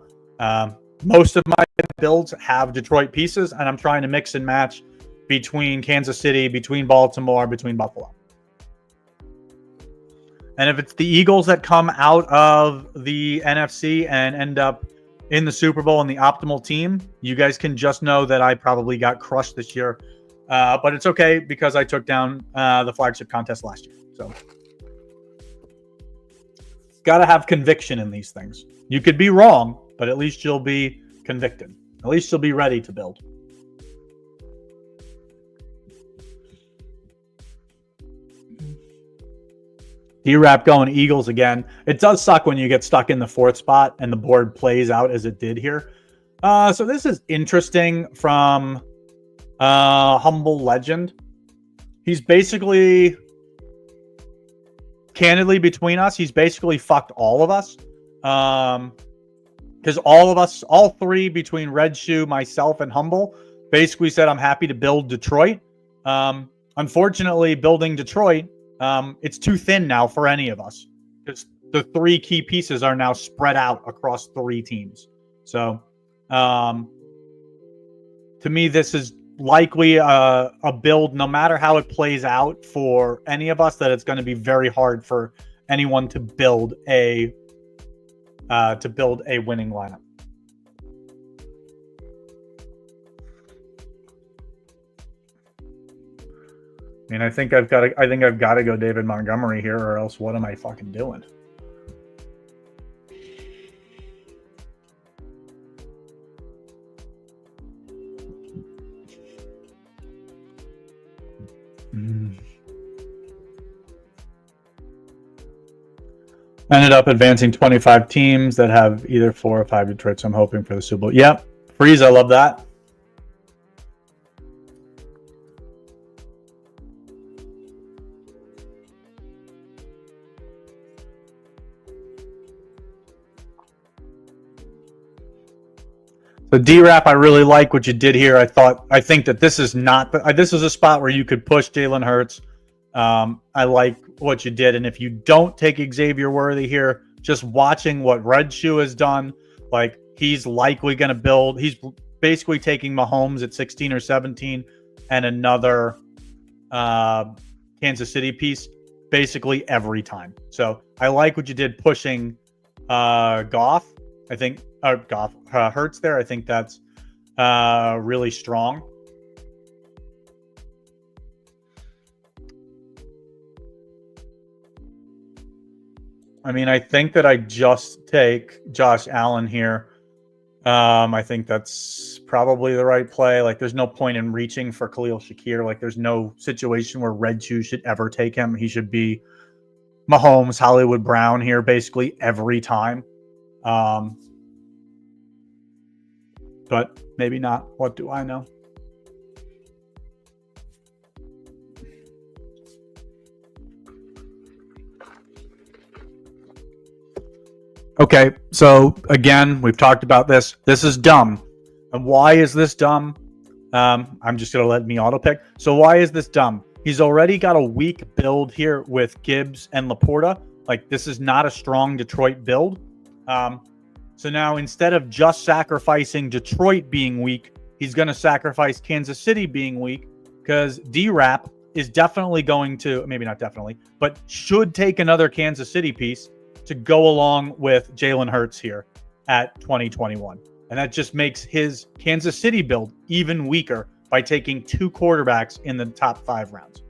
most of my builds have Detroit pieces, and I'm trying to mix and match between Kansas City, between Baltimore, between Buffalo. And if it's the Eagles that come out of the NFC and end up in the Super Bowl and the optimal team, you guys can just know that I probably got crushed this year. But it's okay because I took down the flagship contest last year. So got to have conviction in these things. You could be wrong, but at least you'll be convicted. At least you'll be ready to build. D-Rap going Eagles again. It does suck when you get stuck in the 4th spot and the board plays out as it did here. So this is interesting from Humble Legend. He's basically, candidly, between us, he's basically fucked all of us. Because all of us, all 3 between Red Shoe, myself, and Humble, basically said, I'm happy to build Detroit. Unfortunately, building Detroit, it's too thin now for any of us. Because the 3 key pieces are now spread out across 3 teams. So, to me, this is likely a build, no matter how it plays out for any of us, that it's going to be very hard for anyone to build a winning lineup. I mean, I think I've got to go David Montgomery here, or else what am I fucking doing? Ended up advancing 25 teams that have either 4 or 5 Detroit. So I'm hoping for the Super Bowl. Yep. Freeze, I love that. So D-Rap, I really like what you did here. I think that this is not, this is a spot where you could push Jalen Hurts. I like what you did. And if you don't take Xavier Worthy here, just watching what Red Shoe has done, like he's likely going to build. He's basically taking Mahomes at 16 or 17 and another Kansas City piece basically every time. So I like what you did pushing Goff. I think Goff Hurts there. I think that's really strong. I mean, I think that I just take Josh Allen here. I think that's probably the right play. Like, there's no point in reaching for Khalil Shakir. Like, there's no situation where Red Shoe should ever take him. He should be Mahomes, Hollywood Brown here basically every time. But maybe not. What do I know? Okay, so again, we've talked about this. This is dumb. And why is this dumb? I'm just going to let me auto pick. So why is this dumb? He's already got a weak build here with Gibbs and Laporta. Like, this is not a strong Detroit build. So now instead of just sacrificing Detroit being weak, he's going to sacrifice Kansas City being weak because D-Rap is definitely going to, maybe not definitely, but should take another Kansas City piece to go along with Jalen Hurts here at 2021. And that just makes his Kansas City build even weaker by taking 2 quarterbacks in the top 5 rounds.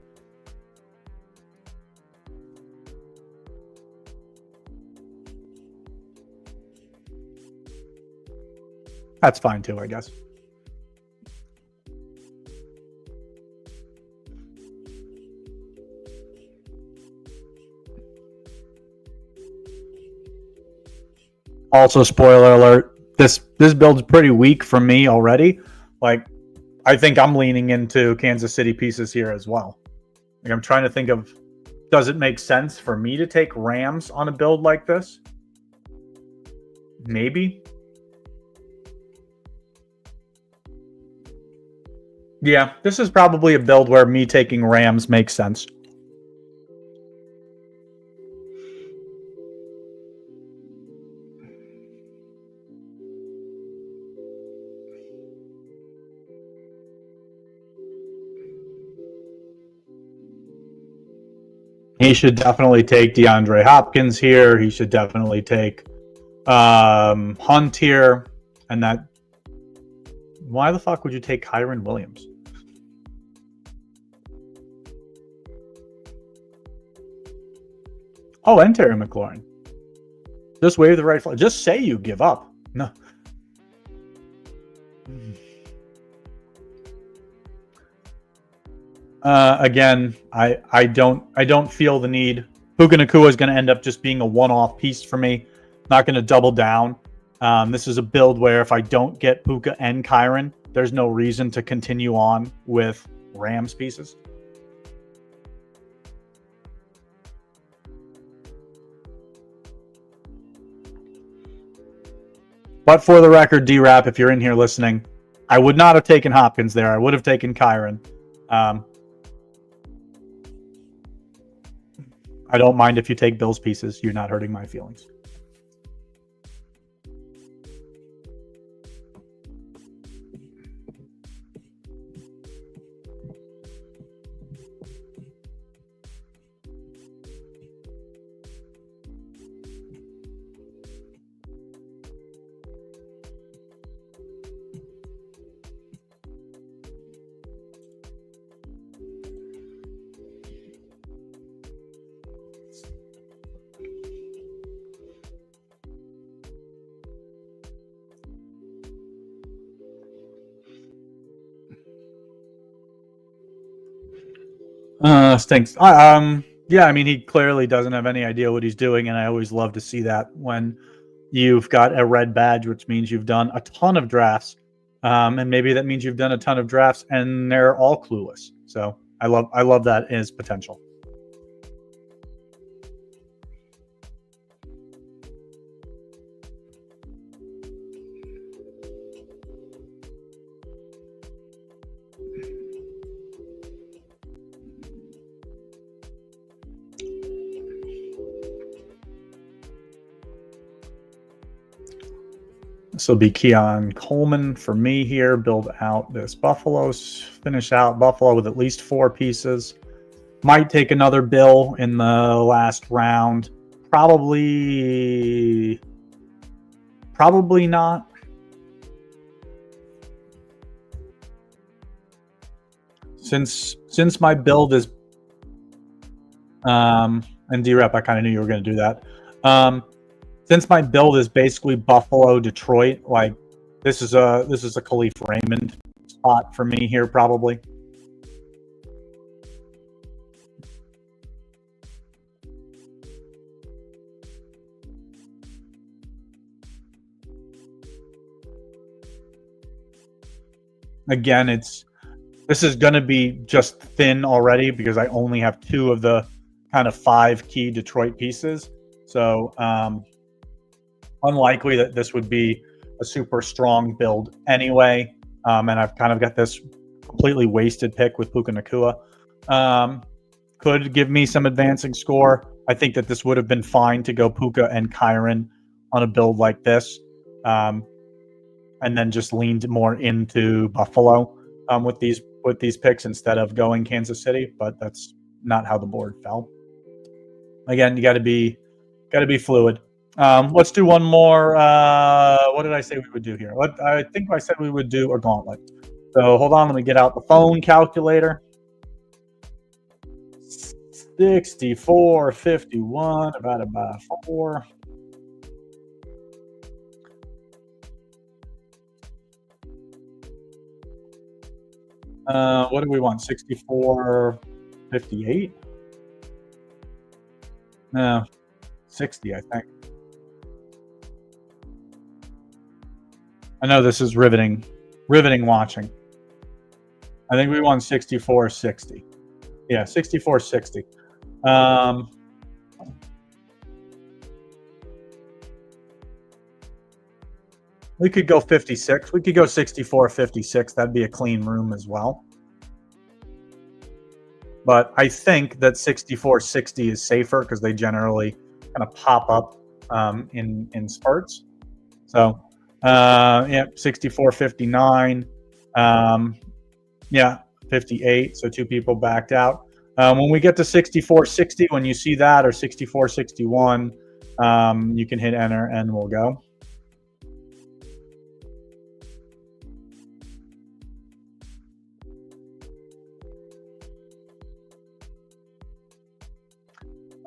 That's fine too, I guess. Also, spoiler alert, this build's pretty weak for me already. Like, I think I'm leaning into Kansas City pieces here as well. Like, I'm trying to think of, does it make sense for me to take Rams on a build like this? Maybe. Yeah, this is probably a build where me taking Rams makes sense. He should definitely take DeAndre Hopkins here. He should definitely take Hunt here. And that, why the fuck would you take Kyren Williams? Oh, and Terry McLaurin. Just wave the right flag. Just say you give up. No. Again, I don't feel the need. Puka Nacua is going to end up just being a one-off piece for me. Not going to double down. This is a build where if I don't get Puka and Kyren, there's no reason to continue on with Rams pieces. But for the record, D-Rap, if you're in here listening, I would not have taken Hopkins there. I would have taken Kyren. I don't mind if you take Bills pieces. You're not hurting my feelings. Stinks. Yeah, I mean, he clearly doesn't have any idea what he's doing, and I always love to see that when you've got a red badge, which means you've done a ton of drafts, and maybe that means you've done a ton of drafts and they're all clueless. So I love that as potential. This will be Keon Coleman for me here. Build out this Buffalo's. Finish out Buffalo with at least 4 pieces. Might take another Bill in the last round. Probably not. Since my build is and D-Rep, I kind of knew you were going to do that. Since my build is basically Buffalo, Detroit, like this is a Khalif Raymond spot for me here, probably. Again, this is going to be just thin already because I only have 2 of the kind of 5 key Detroit pieces. So unlikely that this would be a super strong build anyway. And I've kind of got this completely wasted pick with Puka Nacua. Could give me some advancing score. I think that this would have been fine to go Puka and Kyron on a build like this. And then just leaned more into Buffalo with these picks instead of going Kansas City, but that's not how the board fell. Again, you got to be fluid. Let's do one more. What did I say we would do here? I think I said we would do a gauntlet. So hold on, let me get out the phone calculator. 64.51 divided by 4. What do we want? 64.58? No, 60, I think. I know this is riveting watching. I think we won 64.60. Yeah, 64.60. We could go 56. We could go 64.56. That'd be a clean room as well. But I think that 64.60 is safer because they generally kind of pop up in spurts. So, yeah, 64.59. Yeah, 58. So 2 people backed out. When we get to 64.60, when you see that, or 64.61, you can hit enter and we'll go.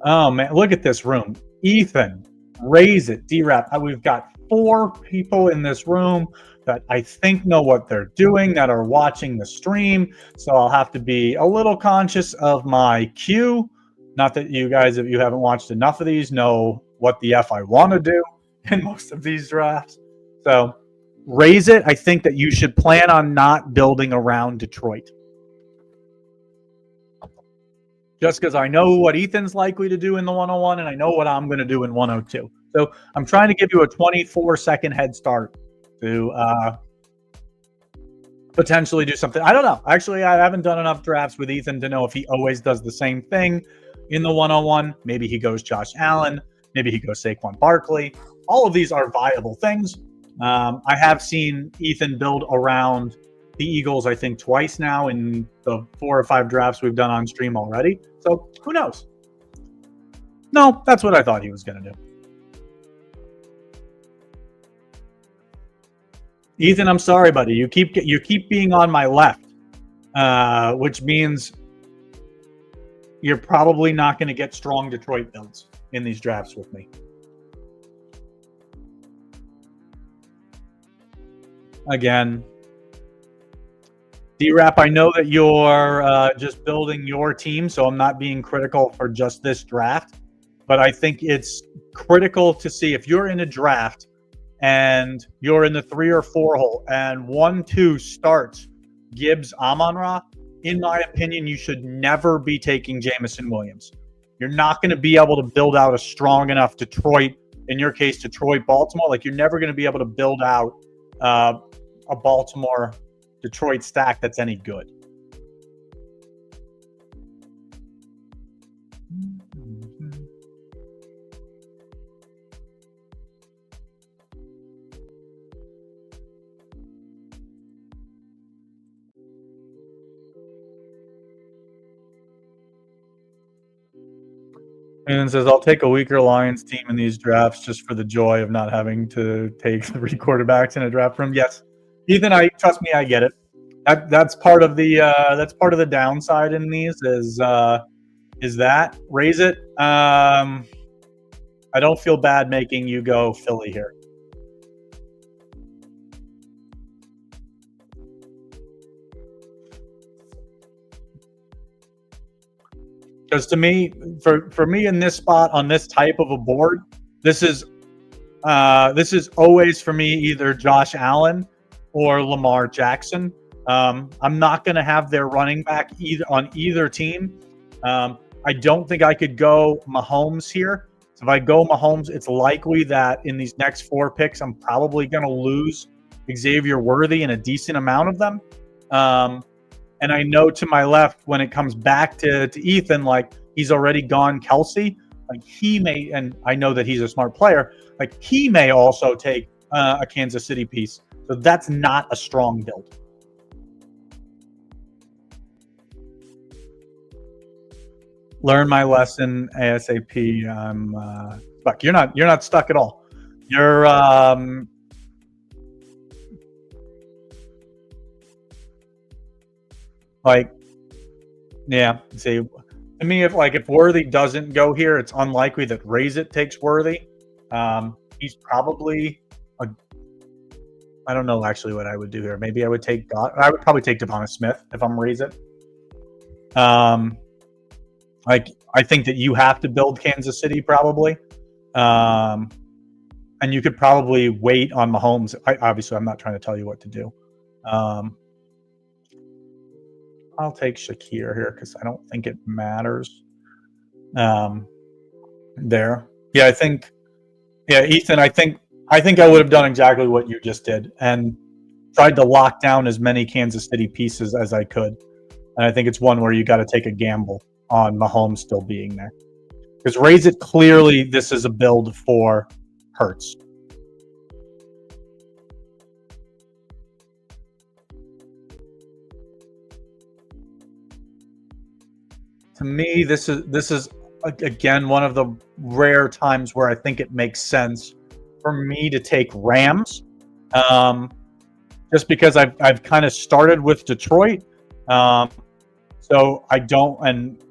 Oh man, look at this room. Ethan, raise it. D-Rap. We've got 4 people in this room that I think know what they're doing, that are watching the stream. So I'll have to be a little conscious of my cue. Not that you guys, if you haven't watched enough of these, know what the F I want to do in most of these drafts. So raise it. I think that you should plan on not building around Detroit. Just because I know what Ethan's likely to do in the 101 and I know what I'm going to do in 102. So I'm trying to give you a 24-second head start to potentially do something. I don't know. Actually, I haven't done enough drafts with Ethan to know if he always does the same thing in the 101. Maybe he goes Josh Allen. Maybe he goes Saquon Barkley. All of these are viable things. I have seen Ethan build around the Eagles, I think, twice now in the 4 or 5 drafts we've done on stream already. So who knows? No, that's what I thought he was going to do. Ethan, I'm sorry, buddy. You keep being on my left, which means you're probably not going to get strong Detroit builds in these drafts with me. Again, D-Rap, I know that you're just building your team, so I'm not being critical for just this draft, but I think it's critical to see if you're in a draft and you're in the 3 or 4 hole and 1-2 starts Gibbs Amon-Ra. In my opinion, you should never be taking Jamison Williams. You're not going to be able to build out a strong enough Detroit, in your case, Detroit, Baltimore. Like, you're never going to be able to build out a Baltimore Detroit stack that's any good. And says, I'll take a weaker Lions team in these drafts just for the joy of not having to take 3 quarterbacks in a draft room. Yes, Ethan, trust me, I get it. That's part of the downside in these is that raise it. I don't feel bad making you go Philly here. Because to me, for me in this spot on this type of a board, this is always for me either Josh Allen or Lamar Jackson. I'm not going to have their running back on either team. I don't think I could go Mahomes here. So if I go Mahomes, it's likely that in these next 4 picks, I'm probably going to lose Xavier Worthy in a decent amount of them. And I know to my left, when it comes back to Ethan, like he's already gone Kelsey. Like he may, and I know that he's a smart player, like he may also take a Kansas City piece. So that's not a strong build. Learn my lesson ASAP. I'm stuck. You're not stuck at all. You're like, yeah. See, to me, if Worthy doesn't go here, it's unlikely that Raise It takes Worthy. He's probably I don't know actually what I would do here. Maybe I would probably take Devonta Smith if I'm Raise It. Like I think that you have to build Kansas City probably. And you could probably wait on Mahomes. Obviously, I'm not trying to tell you what to do. I'll take Shakir here because I don't think it matters. There. Yeah, Ethan, I think I would have done exactly what you just did and tried to lock down as many Kansas City pieces as I could. And I think it's one where you got to take a gamble on Mahomes still being there. Because Raise It, clearly this is a build for Hurts. To me, this is again one of the rare times where I think it makes sense for me to take Rams, just because I've kind of started with Detroit, so I don't, and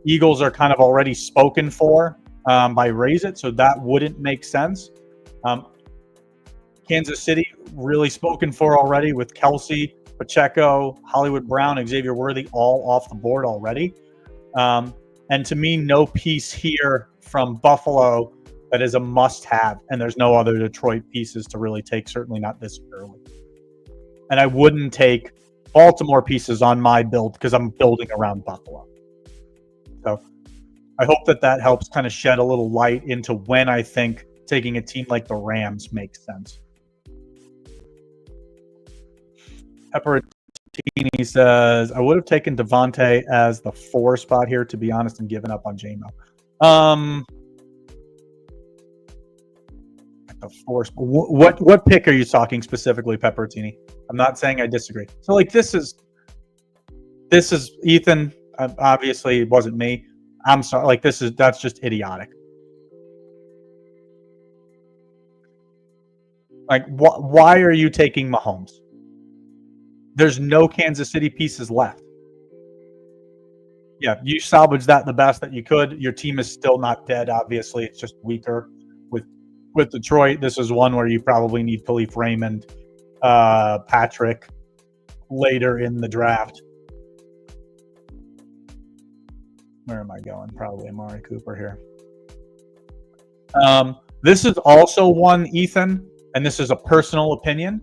Eagles are kind of already spoken for by Raise It, so that wouldn't make sense. Kansas City really spoken for already with Kelsey, Pacheco, Hollywood Brown, Xavier Worthy, all off the board already. And to me, no piece here from Buffalo that is a must-have, and there's no other Detroit pieces to really take, certainly not this early. And I wouldn't take Baltimore pieces on my build because I'm building around Buffalo. So I hope that helps kind of shed a little light into when I think taking a team like the Rams makes sense. Pepperottini says, I would have taken Devontae as the 4 spot here, to be honest, and given up on JMO. The 4 spot. What pick are you talking specifically, Pepperottini? I'm not saying I disagree. So like this is Ethan. Obviously, it wasn't me. I'm sorry. Like that's just idiotic. Like why are you taking Mahomes? There's no Kansas City pieces left. Yeah, you salvaged that the best that you could. Your team is still not dead. Obviously, it's just weaker with Detroit. This is one where you probably need Khalif Raymond, Patrick, later in the draft. Where am I going? Probably Amari Cooper here. This is also one, Ethan, and this is a personal opinion.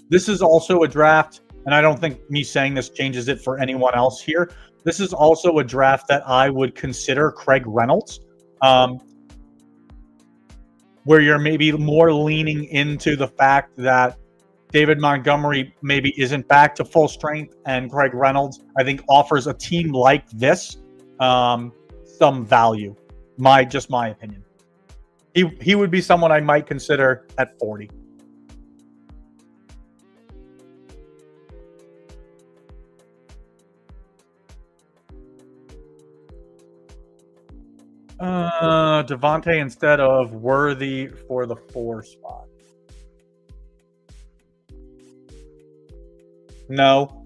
This is also a draft, and I don't think me saying this changes it for anyone else here. This is also a draft that I would consider Craig Reynolds, where you're maybe more leaning into the fact that David Montgomery maybe isn't back to full strength, and Craig Reynolds, I think, offers a team like this some value. My opinion. He would be someone I might consider at 40. Devontae instead of Worthy for the 4 spot. No,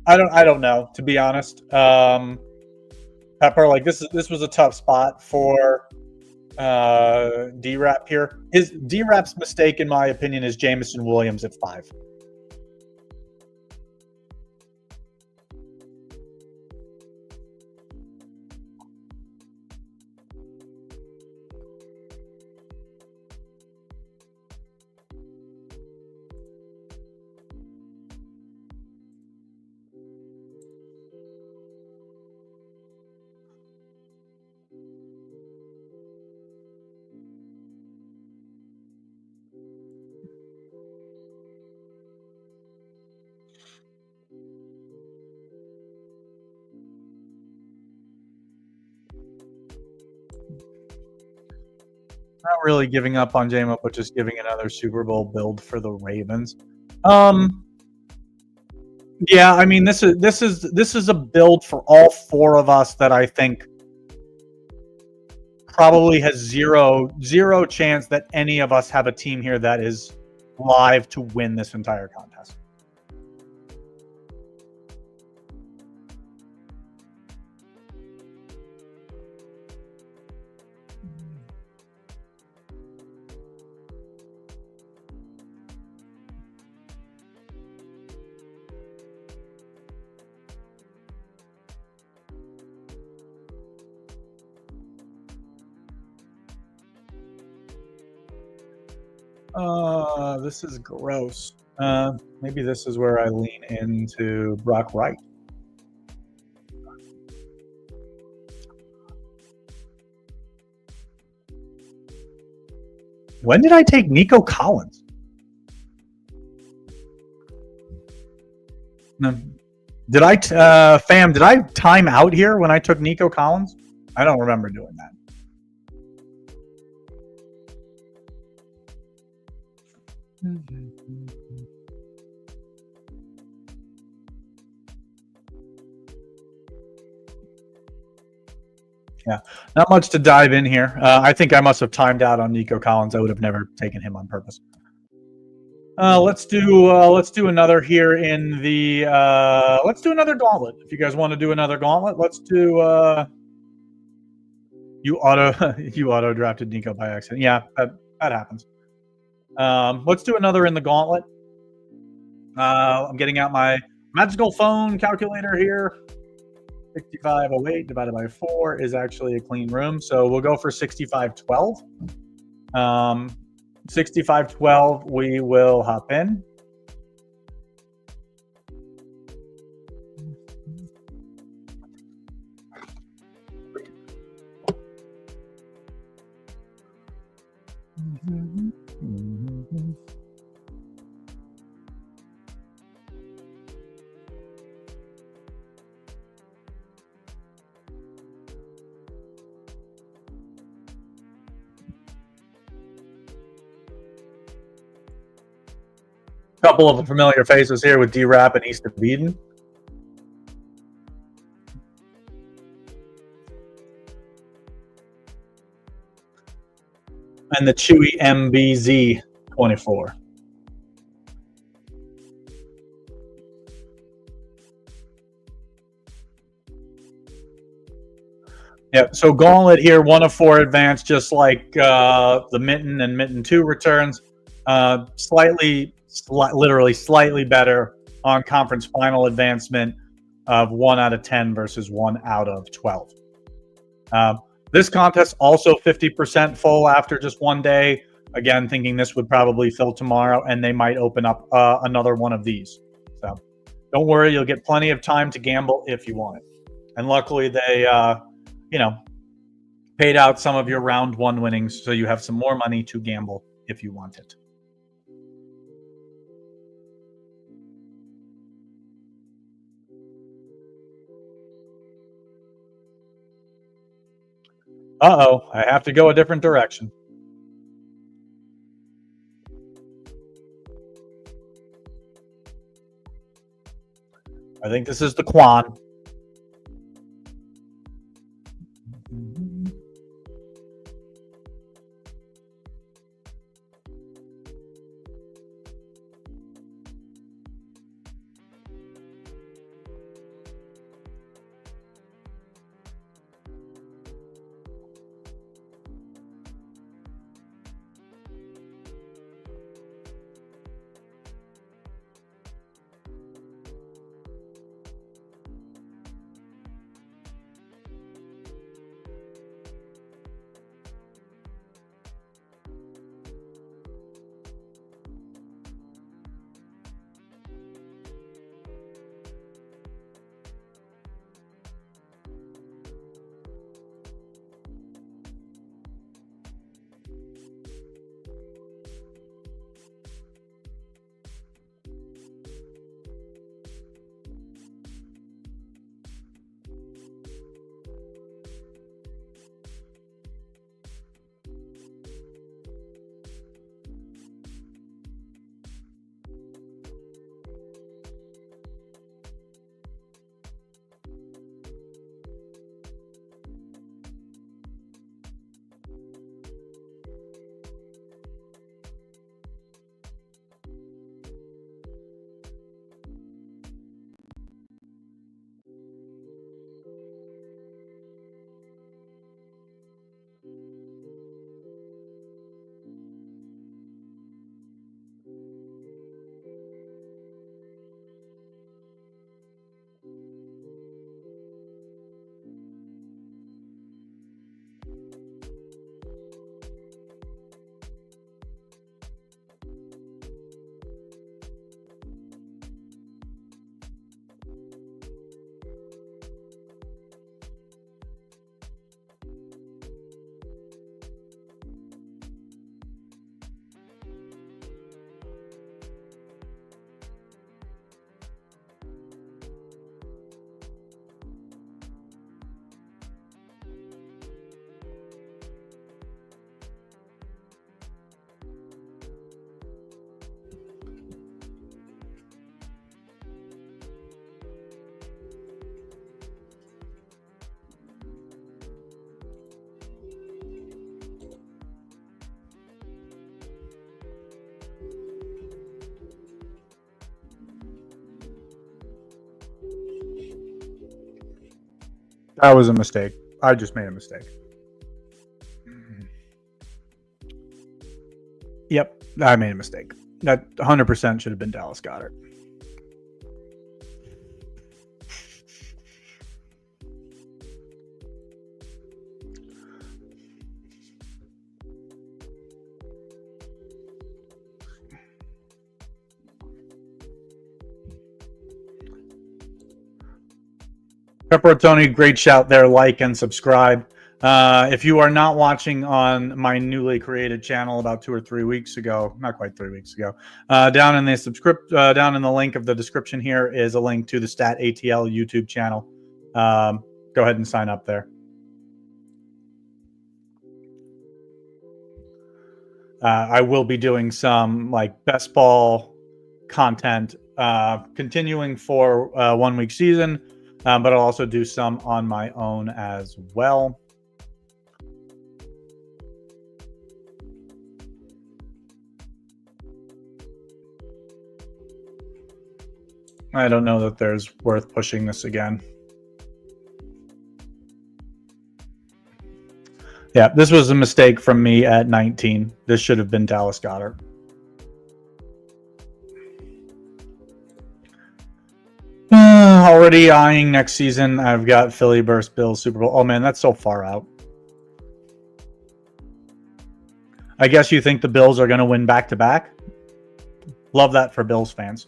I don't know, to be honest. Pepper, like this was a tough spot for D-Rap here. His D-Rap's mistake, in my opinion, is Jameson Williams at 5. Not really giving up on J-Mo, but just giving another Super Bowl build for the Ravens. Yeah, I mean this is a build for all 4 of us that I think probably has zero chance that any of us have a team here that is live to win this entire contest. This is gross. Maybe this is where I lean into Brock Wright. When did I take Nico Collins? No. Did I time out here when I took Nico Collins? I don't remember doing that. Yeah, not much to dive in here. I think I must have timed out on Nico Collins. I would have never taken him on purpose. Let's do another here in the let's do another gauntlet. If you guys want to do another gauntlet, let's do you auto drafted Nico by accident. Yeah, that happens. Let's do another in the gauntlet. I'm getting out my magical phone calculator here. 6508 divided by 4 is actually a clean room. So we'll go for 6512. 6512, we will hop in. Couple of familiar faces here with D-Rap and East of Eden. And the Chewy MBZ 24. Yeah, so Gauntlet here, 1 of 4 advanced, just like the Mitten and Mitten 2 returns. Literally slightly better on conference final advancement of 1 out of 10 versus 1 out of 12. This contest also 50% full after just one day. Again, thinking this would probably fill tomorrow, and they might open up another one of these. So don't worry, you'll get plenty of time to gamble if you want it. And luckily, they, paid out some of your round one winnings, so you have some more money to gamble if you want it. Uh-oh, I have to go a different direction. I think this is the Quan. That was a mistake. I just made a mistake. Yep, I made a mistake. That 100% should have been Dallas Goedert. Pepperoni, great shout there. Like and subscribe. If you are not watching on my newly created channel about 2 or 3 weeks ago, not quite 3 weeks ago, down in the link of the description here is a link to the StatATL YouTube channel. Go ahead and sign up there. I will be doing some like best ball content, continuing for 1 week season. But I'll also do some on my own as well. I don't know that there's worth pushing this again. Yeah, this was a mistake from me at 19. This should have been Dallas Goedert. Already eyeing next season. I've got Philly versus Bills Super Bowl. Oh man, that's so far out. I guess you think the Bills are going to win back-to-back? Love that for Bills fans.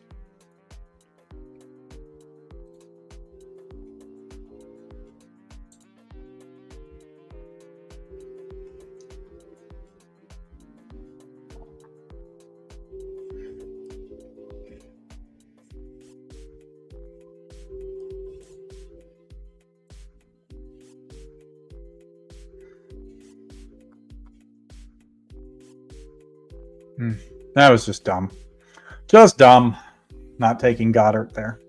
That was just dumb. Just dumb. Not taking Goddard there.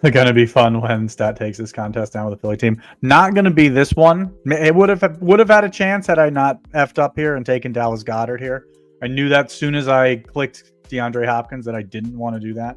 It's going to be fun when Stat takes this contest down with the Philly team. Not going to be this one. It would have had a chance had I not effed up here and taken Dallas Goddard here. I knew that as soon as I clicked DeAndre Hopkins that I didn't want to do that.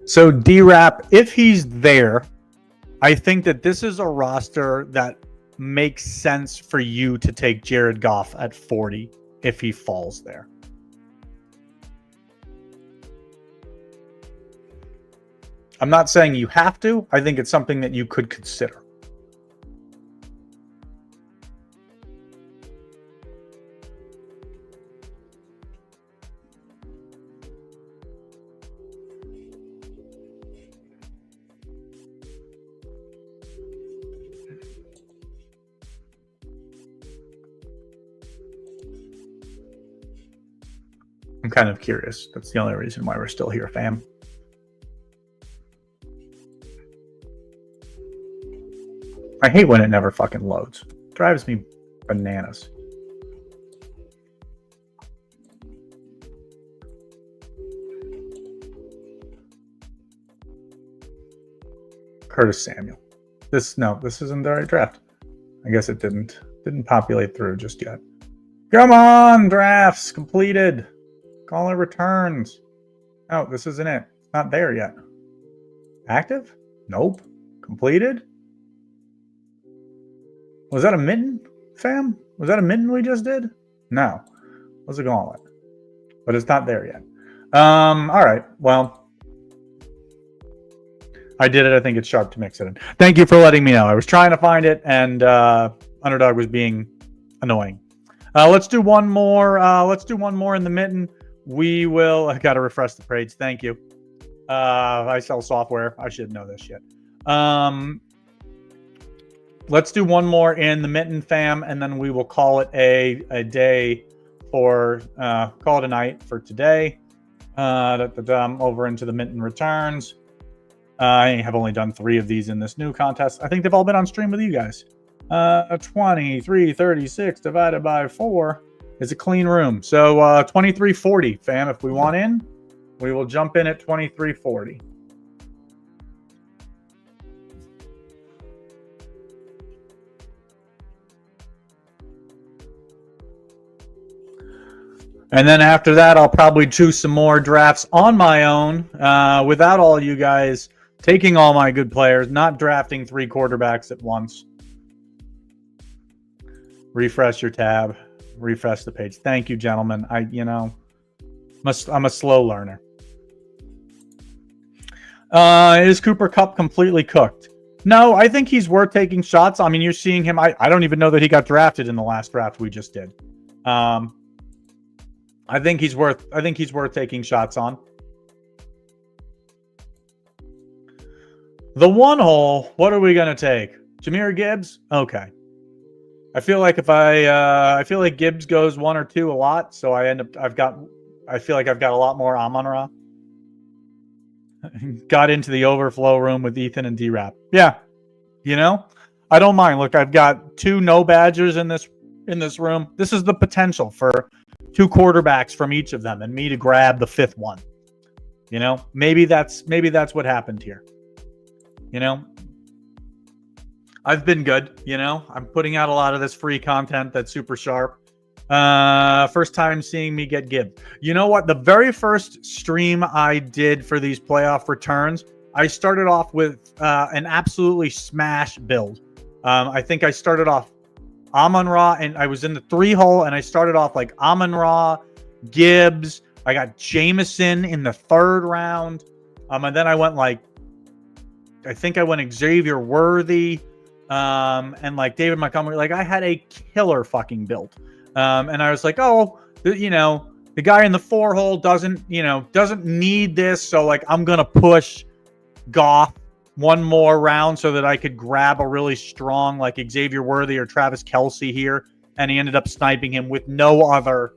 So D-Rap, if he's there, I think that this is a roster that makes sense for you to take Jared Goff at 40 if he falls there. I'm not saying you have to. I think it's something that you could consider. I'm kind of curious. That's the only reason why we're still here, fam. I hate when it never fucking loads. It drives me bananas. Curtis Samuel. This isn't the right draft. I guess it didn't populate through just yet. Come on, drafts completed. Call it returns. Oh, this isn't it. It's not there yet. Active? Nope. Completed? Was that a mitten, fam? Was that a mitten we just did? No. What's a gauntlet? But it's not there yet. All right. Well, I did it. I think it's sharp to mix it in. Thank you for letting me know. I was trying to find it, and Underdog was being annoying. Let's do one more. Let's do one more in the mitten. We will. I got to refresh the page. Thank you. I sell software. I should know this shit. Let's do one more in the mitten, fam, and then we will call it a day for call it a night for today. Over into the mitten returns. I have only done 3 of these in this new contest. I think they've all been on stream with you guys. 2336 divided by 4 is a clean room. So 2340, fam. If we want in, we will jump in at 2340. And then after that, I'll probably choose some more drafts on my own without all you guys taking all my good players, not drafting 3 quarterbacks at once. Refresh your tab. Refresh the page. Thank you, gentlemen. I'm a slow learner. Is Cooper Kupp completely cooked? No, I think he's worth taking shots. I mean, you're seeing him. I don't even know that he got drafted in the last draft we just did. I think he's worth taking shots on. The one hole, what are we going to take? Jahmyr Gibbs? Okay. I feel like if I feel like Gibbs goes 1 or 2 a lot, so I feel like I've got a lot more Amon-Ra. Got into the overflow room with Ethan and D-Rap. Yeah, you know, I don't mind. Look, I've got 2 no badgers in this room. This is the potential for 2 quarterbacks from each of them, and me to grab the 5th one. You know, maybe that's what happened here. You know, I've been good. You know, I'm putting out a lot of this free content that's super sharp. First time seeing me get gibbed. You know what? The very first stream I did for these playoff returns, I started off with an absolutely smash build. I think I started off Amon-Ra, and I was in the 3-hole, and I started off like Amon-Ra, Gibbs. I got Jameson in the 3rd round. And then I went like, I think I went Xavier Worthy, and like David Montgomery. Like I had a killer fucking build. And I was like, oh, you know, the guy in the 4-hole doesn't need this. So like, I'm going to push Goff one more round so that I could grab a really strong, like Xavier Worthy or Travis Kelce here. And he ended up sniping him with no other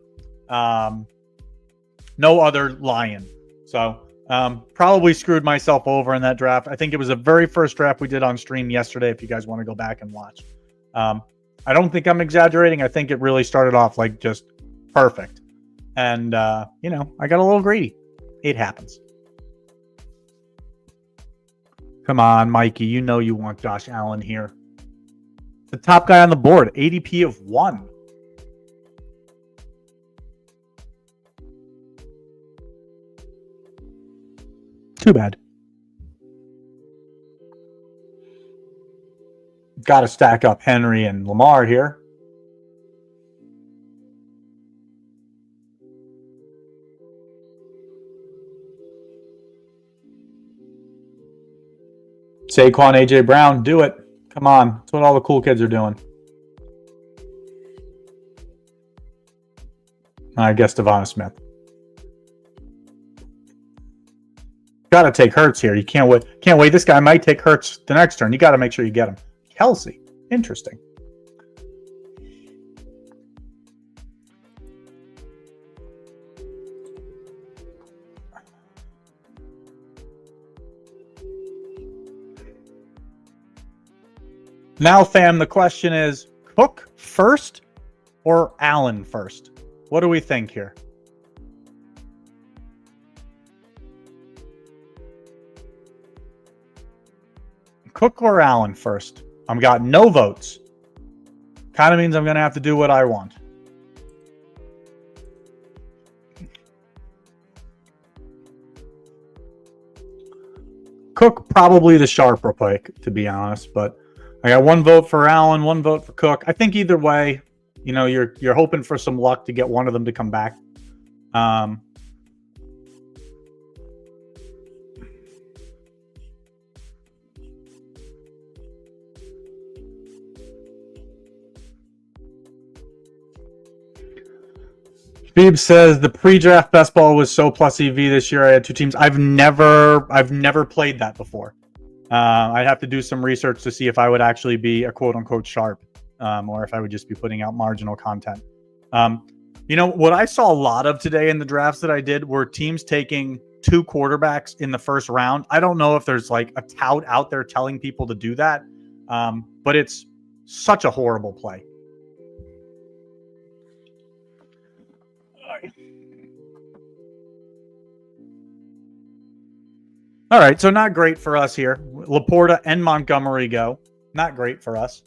Lion. So probably screwed myself over in that draft. I think it was the very first draft we did on stream yesterday, if you guys want to go back and watch. I don't think I'm exaggerating. I think it really started off like just perfect. And, you know, I got a little greedy. It happens. Come on, Mikey. You know you want Josh Allen here. The top guy on the board, ADP of 1. Too bad. Got to stack up Henry and Lamar here. Saquon, AJ Brown, do it. Come on. That's what all the cool kids are doing. I guess Devonta Smith. Got to take Hurts here. You can't wait. Can't wait. This guy might take Hurts the next turn. You got to make sure you get him. Kelce. Interesting. Now, fam, the question is Cook first or Allen first? What do we think here? Cook or Allen first? I've got no votes. Kind of means I'm going to have to do what I want. Cook probably the sharper pick, to be honest, but I got 1 vote for Allen, 1 vote for Cook. I think either way, you know, you're hoping for some luck to get one of them to come back. Beeb says the pre-draft best ball was so plus EV this year. I had 2 teams. I've never played that before. I'd have to do some research to see if I would actually be a quote unquote sharp, or if I would just be putting out marginal content. You know, what I saw a lot of today in the drafts that I did were teams taking 2 quarterbacks in the first round. I don't know if there's like a tout out there telling people to do that, but it's such a horrible play. All right, so not great for us here. Laporta and Montgomery go. Not great for us.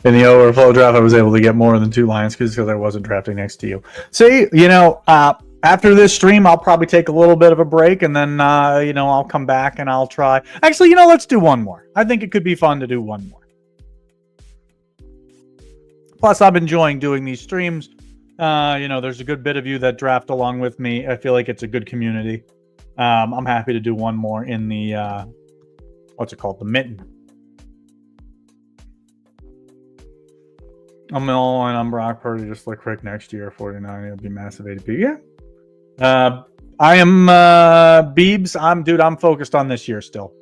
In the overflow draft, I was able to get more than 2 Lions because I wasn't drafting next to you. See, after this stream, I'll probably take a little bit of a break, and then I'll come back and I'll try. Actually, let's do one more. I think it could be fun to do one more. Plus, I'm enjoying doing these streams. There's a good bit of you that draft along with me. I feel like it's a good community. I'm happy to do one more in the what's it called, the mitten. I'm Mill and I'm Brock Purdy, just like Rick next year, 49. It'll be massive ADP. Yeah. I am Beebs. I'm focused on this year still.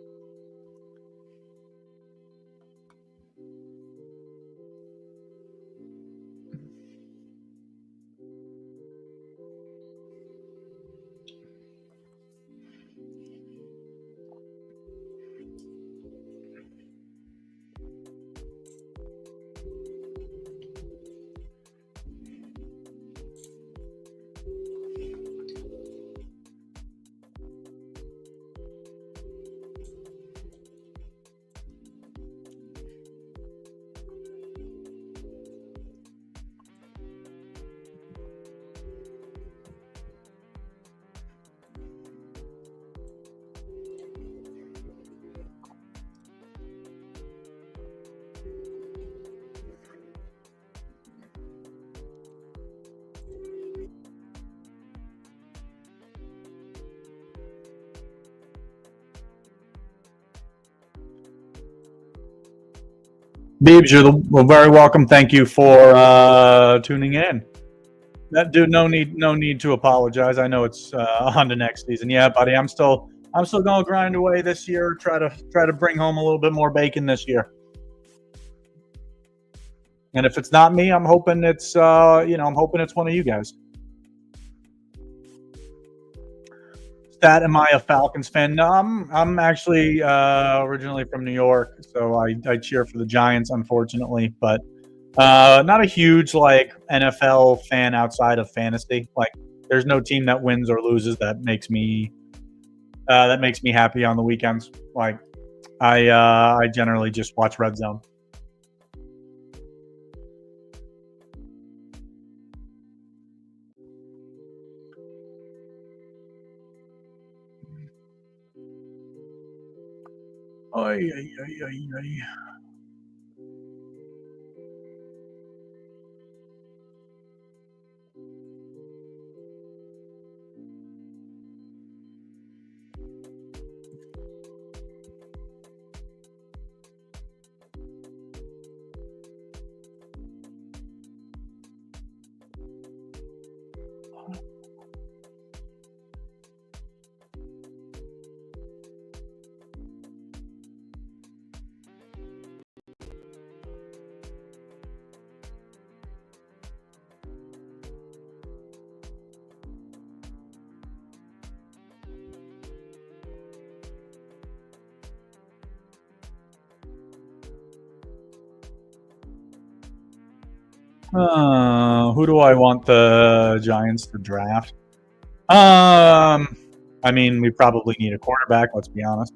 Beebs, you're very welcome. Thank you for tuning in. That dude, no need to apologize. I know it's on to next season. Yeah, buddy, I'm still gonna grind away this year. Try to bring home a little bit more bacon this year. And if it's not me, I'm hoping it's one of you guys. Stat, am I a Falcons fan? No, I'm actually originally from New York, so I cheer for the Giants, unfortunately, but not a huge NFL fan outside of fantasy. There's no team that wins or loses that makes me happy on the weekends. I generally just watch Red Zone. Oy, oy, oy, oy, oy. Who do I want the Giants to draft? I mean, we probably need a quarterback. Let's be honest.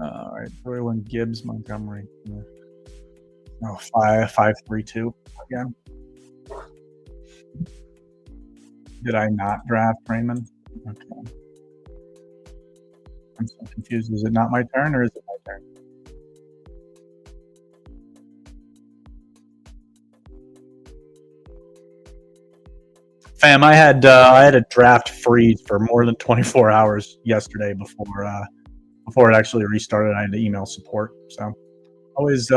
All right, Braylon Gibbs, Montgomery. Oh, 5-3-2 again. Did I not draft Raymond? Okay. I'm so confused. Is it not my turn or is it my turn? Fam, I had a draft freeze for more than 24 hours yesterday before it actually restarted. I had to email support. So always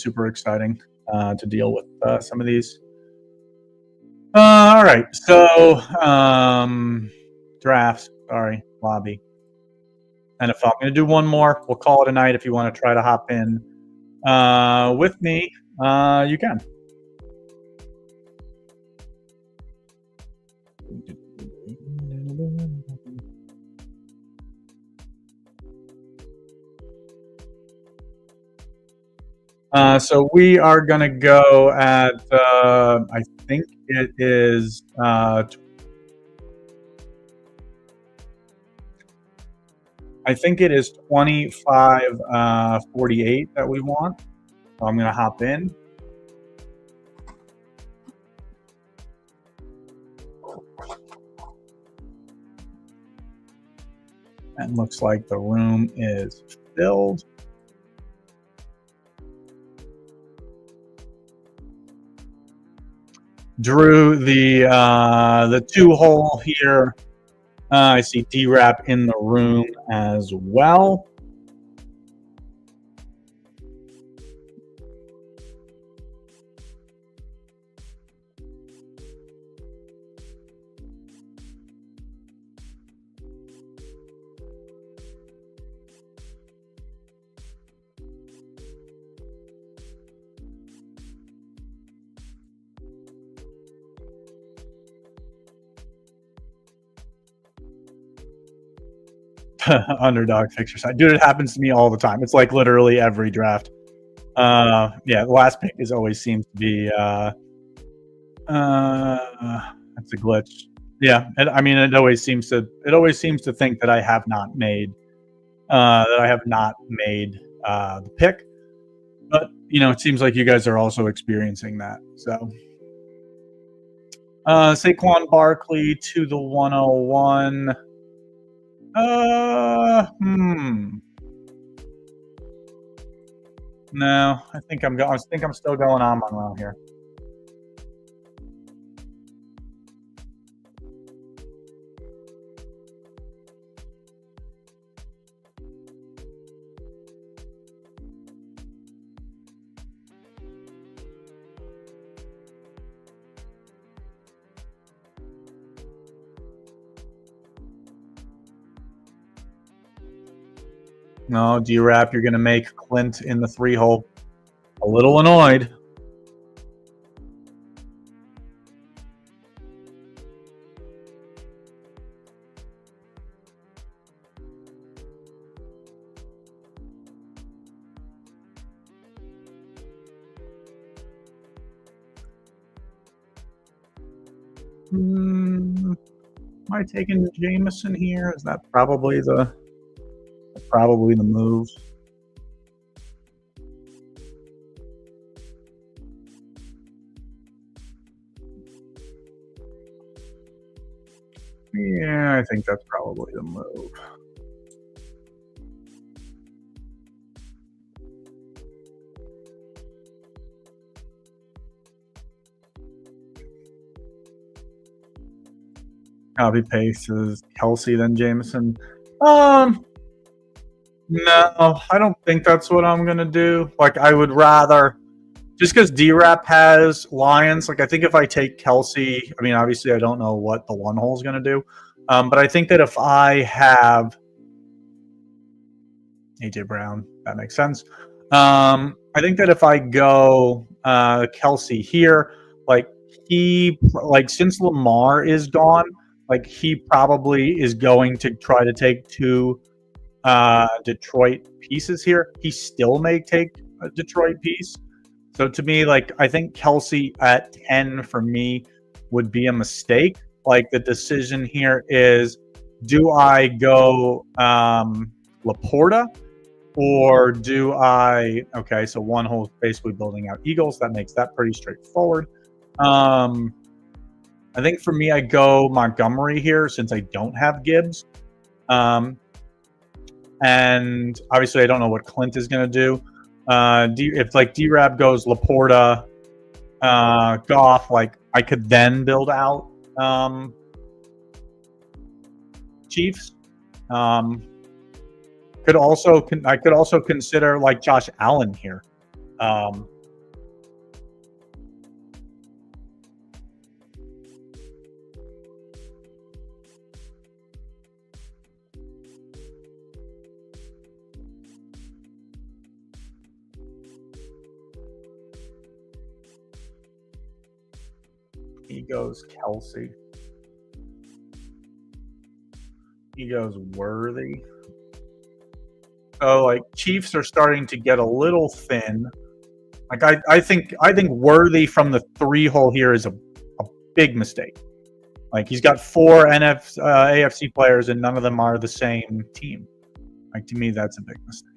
super exciting to deal with some of these. All right, so drafts. Sorry, lobby. NFL. I'm going to do one more. We'll call it a night. If you want to try to hop in with me, you can. So we are going to go at, I think it is, I think it is 2548 that we want. So I'm going to hop in. And looks like the room is filled. Drew the 2-hole here. I see D-Rap in the room as well. Underdog fixture side. Dude, it happens to me all the time. It's like literally every draft. Yeah, the last pick is always seems to be that's a glitch. Yeah, and I mean it always seems to think that I have not made the pick. But you know, it seems like you guys are also experiencing that. So Saquon Barkley to the 101. No, I think I'm still going on Monroe here. No, D-Rap, you're going to make Clint in the 3-hole a little annoyed. Am I taking Jameson here? Is that probably the move? Yeah, I think that's probably the move. Copy paste is Kelsey then Jameson. No, I don't think that's what I'm gonna do. Like, I would rather, just because D-Rap has Lions. Like, I think if I take Kelsey, I mean, obviously I don't know what the 1-hole is gonna do, but I think that if I have AJ Brown, that makes sense. I think that if I go Kelsey here, like since Lamar is gone, like he probably is going to try to take 2 Detroit pieces here. He still may take a Detroit piece. So to me, like, I think Kelsey at 10 for me would be a mistake. Like, the decision here is, do I go Laporta, or do I? Okay, so 1-hole is basically building out Eagles. That makes that pretty straightforward. I think for me, I go Montgomery here since I don't have Gibbs. And obviously, I don't know what Clint is going to do. If like D-Rab goes Laporta, Goff, like I could then build out Chiefs. I could also consider like Josh Allen here. He goes Kelsey. He goes Worthy. So, like, Chiefs are starting to get a little thin. Like I think Worthy from the 3-hole here is a big mistake. Like he's got 4 AFC players and none of them are the same team. Like to me, that's a big mistake.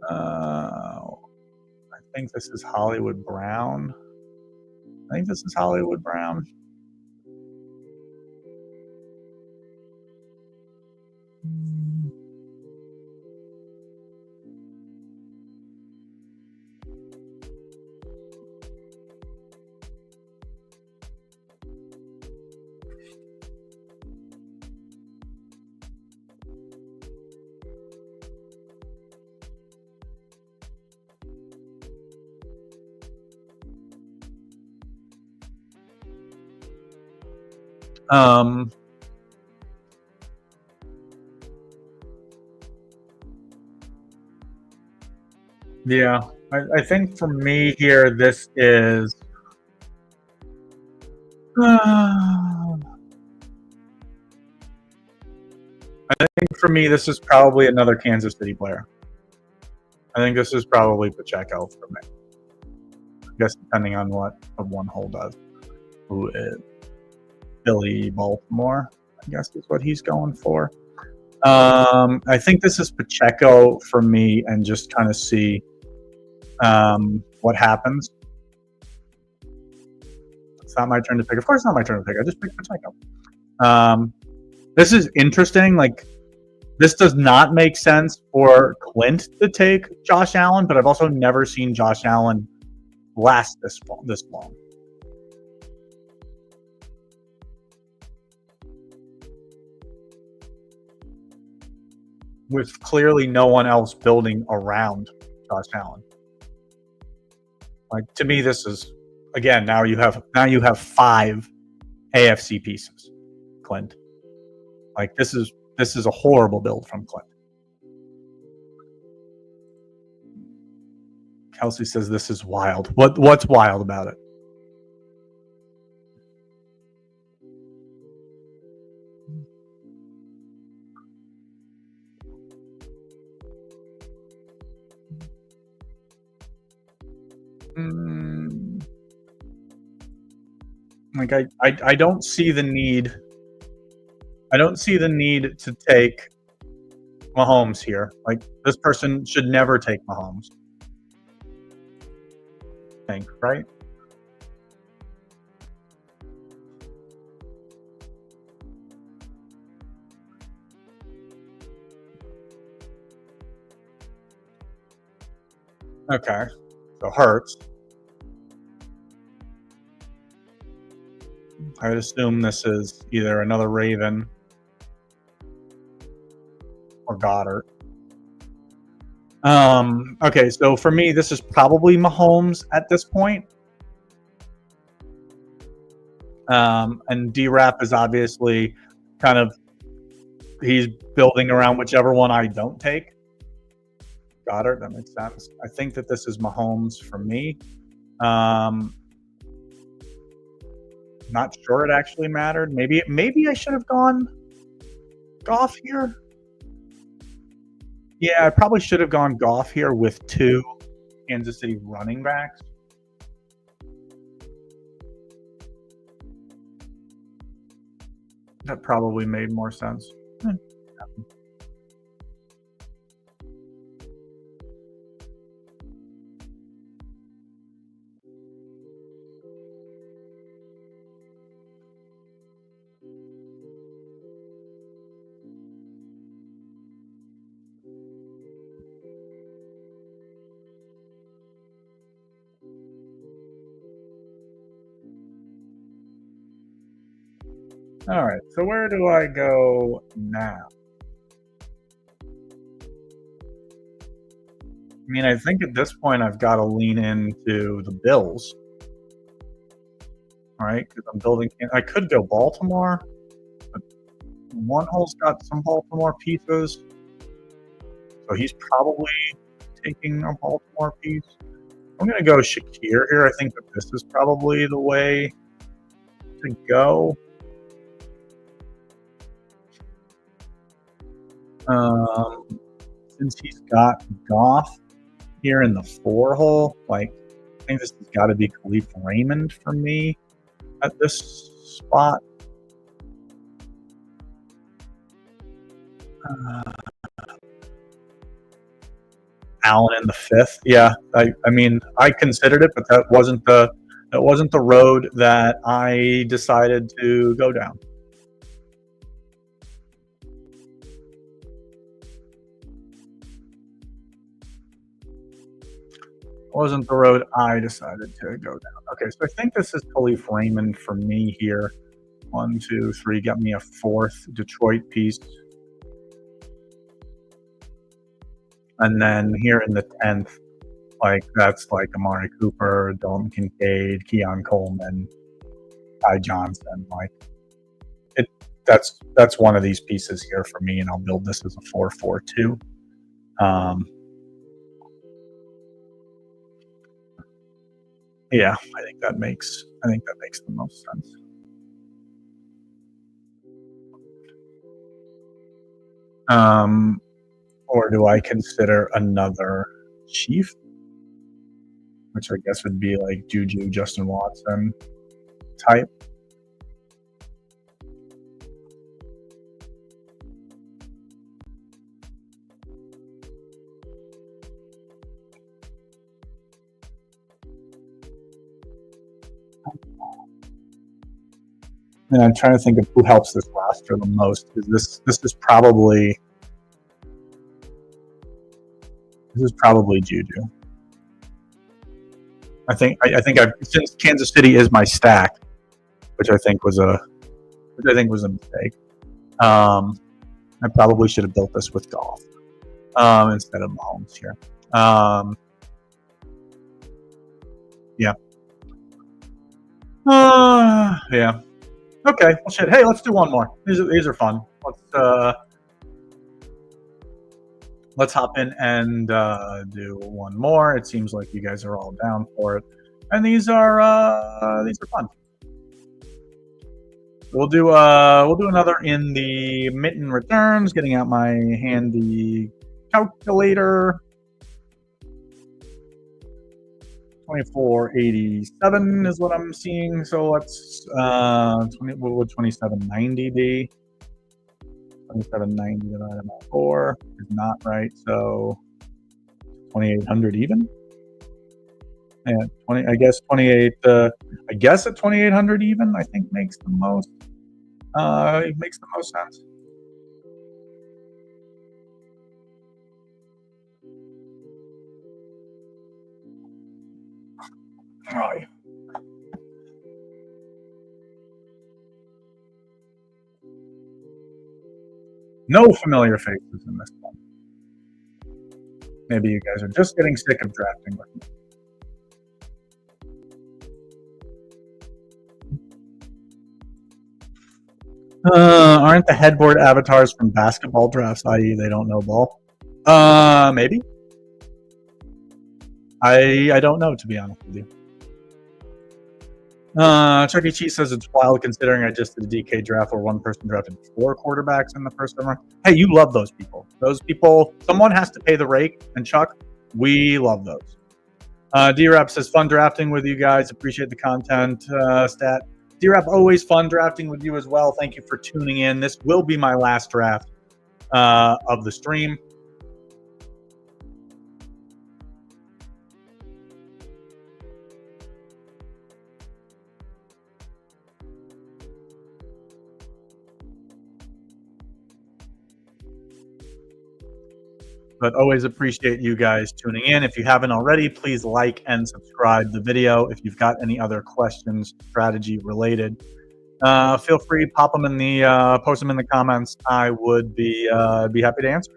I think this is Hollywood Brown. Yeah, I think for me here, this is. I think for me, this is probably another Kansas City player. I think this is probably Pacheco for me. I guess depending on what a 1-hole does. Who is Philly, Baltimore, I guess is what he's going for. I think this is Pacheco for me and just kind of see what happens. It's not my turn to pick. Of course, it's not my turn to pick. I just picked Pacheco. This is interesting. Like, this does not make sense for Clint to take Josh Allen, but I've also never seen Josh Allen last this long. With clearly no one else building around Josh Allen. Like to me, this is again now you have 5 AFC pieces, Clint. Like this is a horrible build from Clint. Kelsey says this is wild. What's wild about it? Like I don't see the need. I don't see the need to take Mahomes here. Like this person should never take Mahomes. I think, right? Okay. So Hurts. I would assume this is either another Raven or Goddard. Okay, so for me, this is probably Mahomes at this point. And D-Rap is obviously kind of, he's building around whichever one I don't take. Goddard, that makes sense. I think that this is Mahomes for me. Not sure it actually mattered. Maybe I should have gone Goff here. Yeah, I probably should have gone Goff here with 2 Kansas City running backs. That probably made more sense. All right, so where do I go now? I mean, I think at this point I've got to lean into the Bills. All right, because I'm building. I could go Baltimore, but 1-hole's got some Baltimore pieces, so he's probably taking a Baltimore piece. I'm going to go Shakir here. I think that this is probably the way to go. Since he's got Goff, here in the 4 hole. Like, I think this has got to be Khalif Raymond for me at this spot. Allen in the 5th. Yeah, I mean, I considered it, but that wasn't the road that I decided to go down. Wasn't the road I decided to go down. Okay, so I think this is Khalif Raymond for me here. 1, 2, 3, got me a 4th Detroit piece. And then here in the 10th, like, that's like Amari Cooper, Dalton Kincaid, Keon Coleman, Ty Johnson. Like, that's one of these pieces here for me, and I'll build this as a 4-4-2. Yeah, I think that makes the most sense. Or do I consider another Chief, which I guess would be like Juju, Justin Watson type? And I'm trying to think of who helps this roster the most. This is probably Juju. I think since Kansas City is my stack, which I think was a mistake. I probably should have built this with Goff instead of Mahomes here. Yeah. Yeah. Okay. Well, shit. Hey, let's do one more. These are fun. Let's hop in and do one more. It seems like you guys are all down for it, and these are fun. We'll do another in the mitten returns. Getting out my handy calculator. 2487 is what I'm seeing. So let's what would 2790 be? 2790 divided by 4 is not right. So 2800 even. Yeah, 20. I guess 28. I guess at 2800 even, I think makes the most. It makes the most sense. Right. No familiar faces in this one. Maybe you guys are just getting sick of drafting with me. Aren't the headboard avatars from basketball drafts, i.e. they don't know ball? Maybe. I don't know, to be honest with you. Chuck E. Cheese says it's wild considering I just did a DK draft where one person drafted 4 quarterbacks in the first round. Hey, you love those people. Those people, someone has to pay the rake, and Chuck, we love those. D-Rap says, fun drafting with you guys. Appreciate the content. Stat. D-Rap, always fun drafting with you as well. Thank you for tuning in. This will be my last draft of the stream. But always appreciate you guys tuning in. If you haven't already, please like and subscribe the video. If you've got any other questions, strategy related, feel free, pop them in the post them in the comments. I would be happy to answer.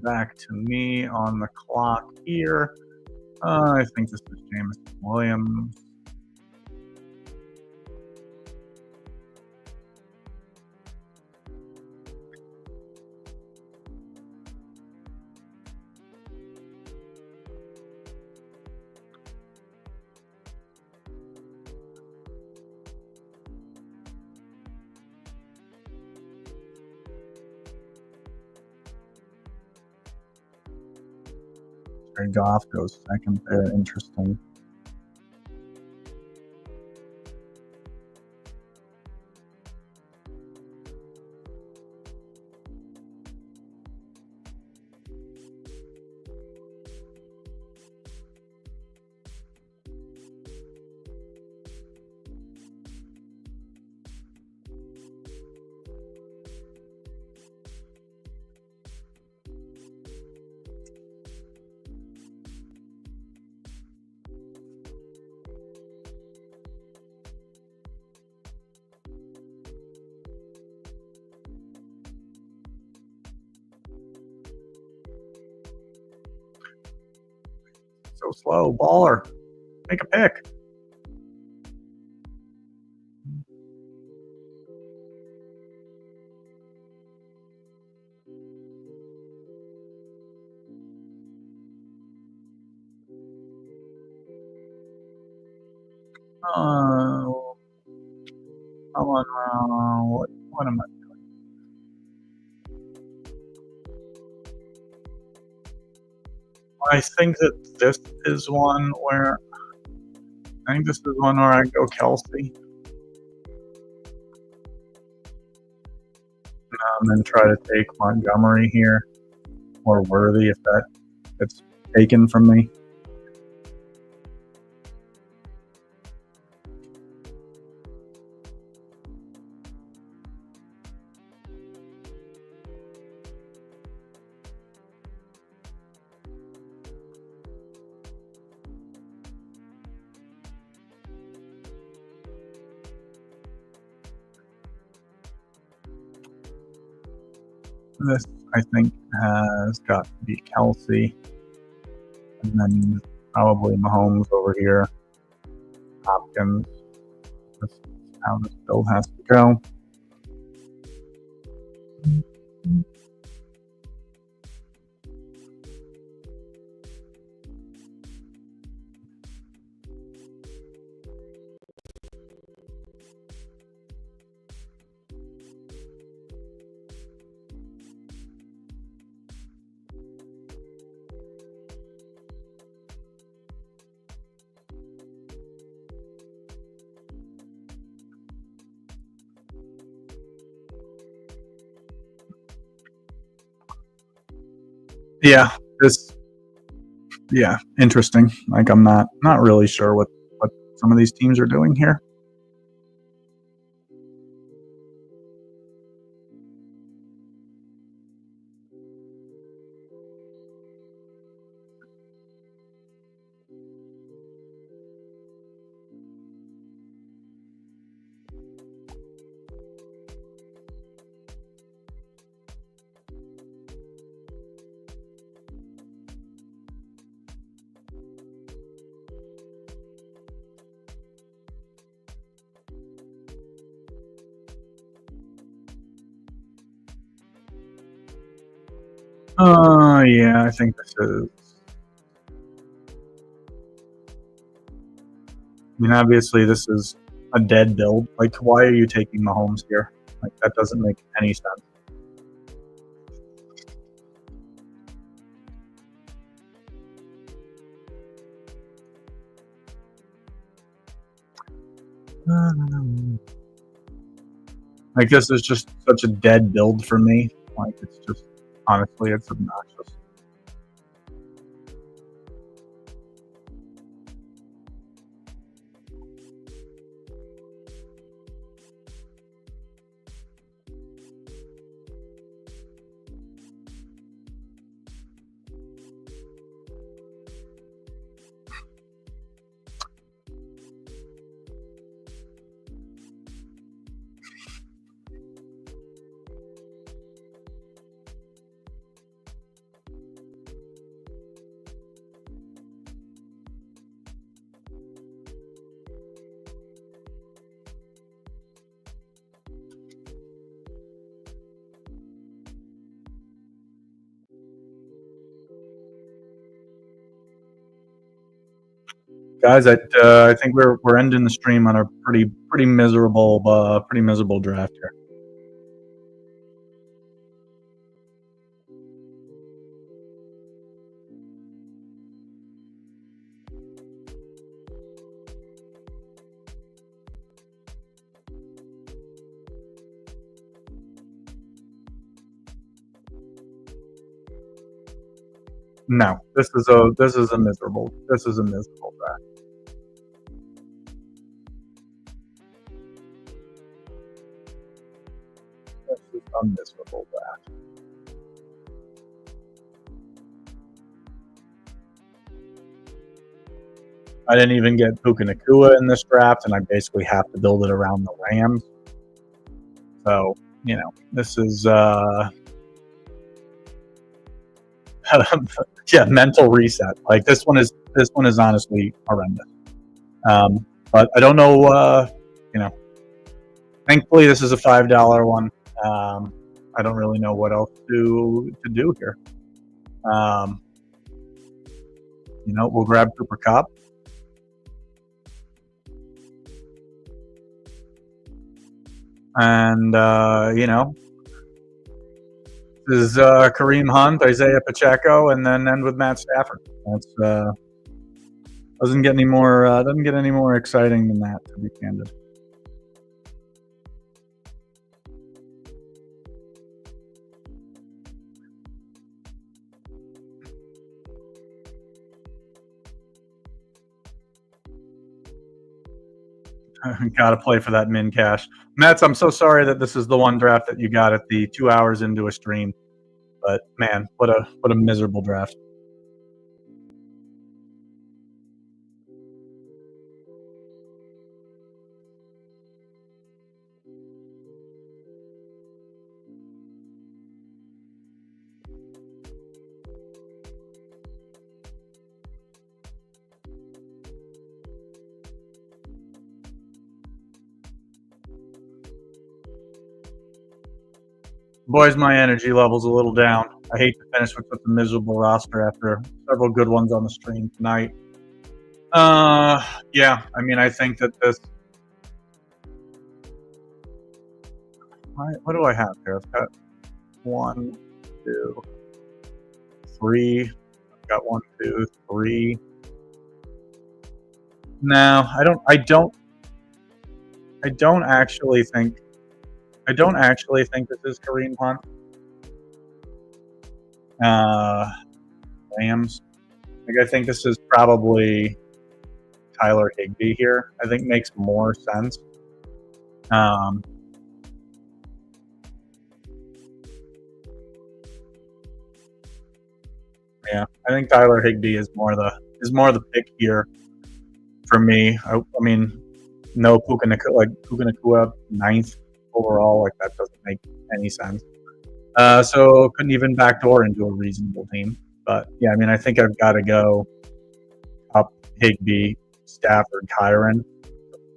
back to me on the clock here. I think this is James Williams. Goff goes second there. Interesting. So slow. Baller. Make a pick. Come on, what am I doing? I think that this is one where I go Kelsey. And then try to take Montgomery here, or Worthy if that gets taken from me. This, I think, has got to be Kelsey. And then probably Mahomes over here. Hopkins. That's how this build has to go. Yeah, interesting. Like I'm not really sure what some of these teams are doing here. Yeah, I think this is. I mean, obviously, this is a dead build. Like, why are you taking Mahomes here? Like, that doesn't make any sense. Like, this is just such a dead build for me. Like, it's just, honestly, it's obnoxious. Guys, I think we're ending the stream on a pretty miserable draft here. No, this is a miserable draft. This is a miserable draft. I didn't even get Puka Nacua in this draft, and I basically have to build it around the Rams. So, this is yeah, mental reset. Like this one is honestly horrendous. But I don't know. Thankfully, this is a $5 one. I don't really know what else to do here. We'll grab Cooper Kupp. And, this is Kareem Hunt, Isaiah Pacheco, and then end with Matt Stafford. That's doesn't get any more exciting than that, to be candid. Got to play for that min cash. Mets, I'm so sorry that this is the one draft that you got at the 2 hours into a stream. But man, what a miserable draft. Boys, my energy level's a little down. I hate to finish with such a miserable roster after several good ones on the stream tonight. Yeah, I mean, I think that this. What do I have here? I've got 1, 2, 3. I've got 1, 2, 3. No, I don't actually think. I don't actually think this is Kareem Hunt. Rams. I think this is probably Tyler Higbee here. I think makes more sense. Yeah, I think Tyler Higbee is more the pick here for me. I mean, no Puka Nacua 9th overall. Like that doesn't make any sense. So couldn't even backdoor into a reasonable team. But yeah, I mean, I think I've got to go up Higbee, Stafford, Kyron,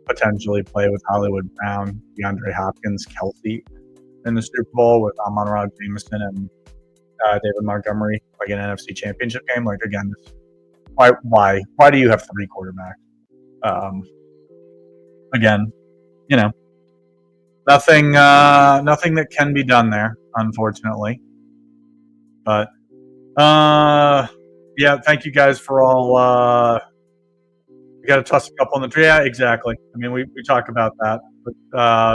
potentially play with Hollywood Brown, DeAndre Hopkins, Kelsey in the Super Bowl with Amon-Ra Jameson and David Montgomery, like an NFC Championship game. Like again, why do you have 3 quarterbacks? Again, nothing that can be done there, unfortunately. But yeah, thank you guys for all. We got to toss a couple on the tree. Yeah, exactly. I mean, we talk about that. But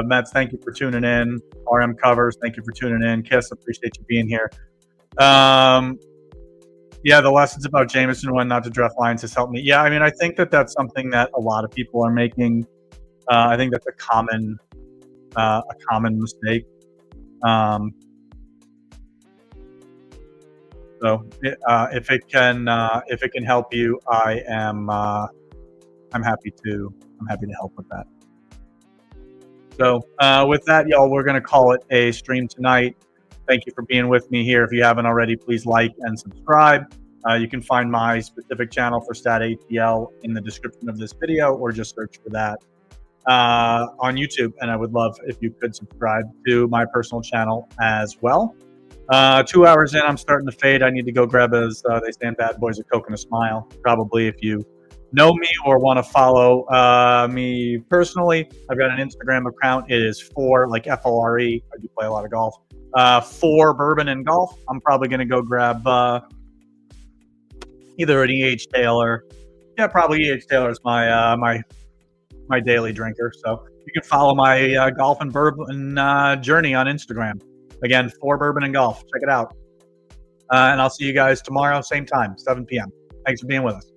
Mets, thank you for tuning in. RM Covers, thank you for tuning in. Kiss, appreciate you being here. Yeah, the lessons about Jameson when not to draft Lions has helped me. Yeah, I mean, I think that's something that a lot of people are making. I think that's a common mistake. So if it can help you, I'm happy to help with that. So with that, y'all, we're gonna call it a stream tonight. Thank you for being with me here. If you haven't already, please like and subscribe. You can find my specific channel for StatATL in the description of this video, or just search for that on YouTube. And I would love if you could subscribe to my personal channel as well. 2 hours in, I'm starting to fade. I need to go grab, as they say in Bad Boys, a Coke and a Smile. Probably if you know me or want to follow me personally, I've got an Instagram account. It is for like FORE. I do play a lot of golf. For Bourbon and Golf. I'm probably going to go grab either an EH Taylor. Yeah, probably EH Taylor is my daily drinker. So you can follow my golf and bourbon journey on Instagram. Again, For Bourbon and Golf. Check it out. And I'll see you guys tomorrow, same time, 7 p.m. Thanks for being with us.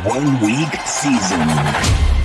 1 week season.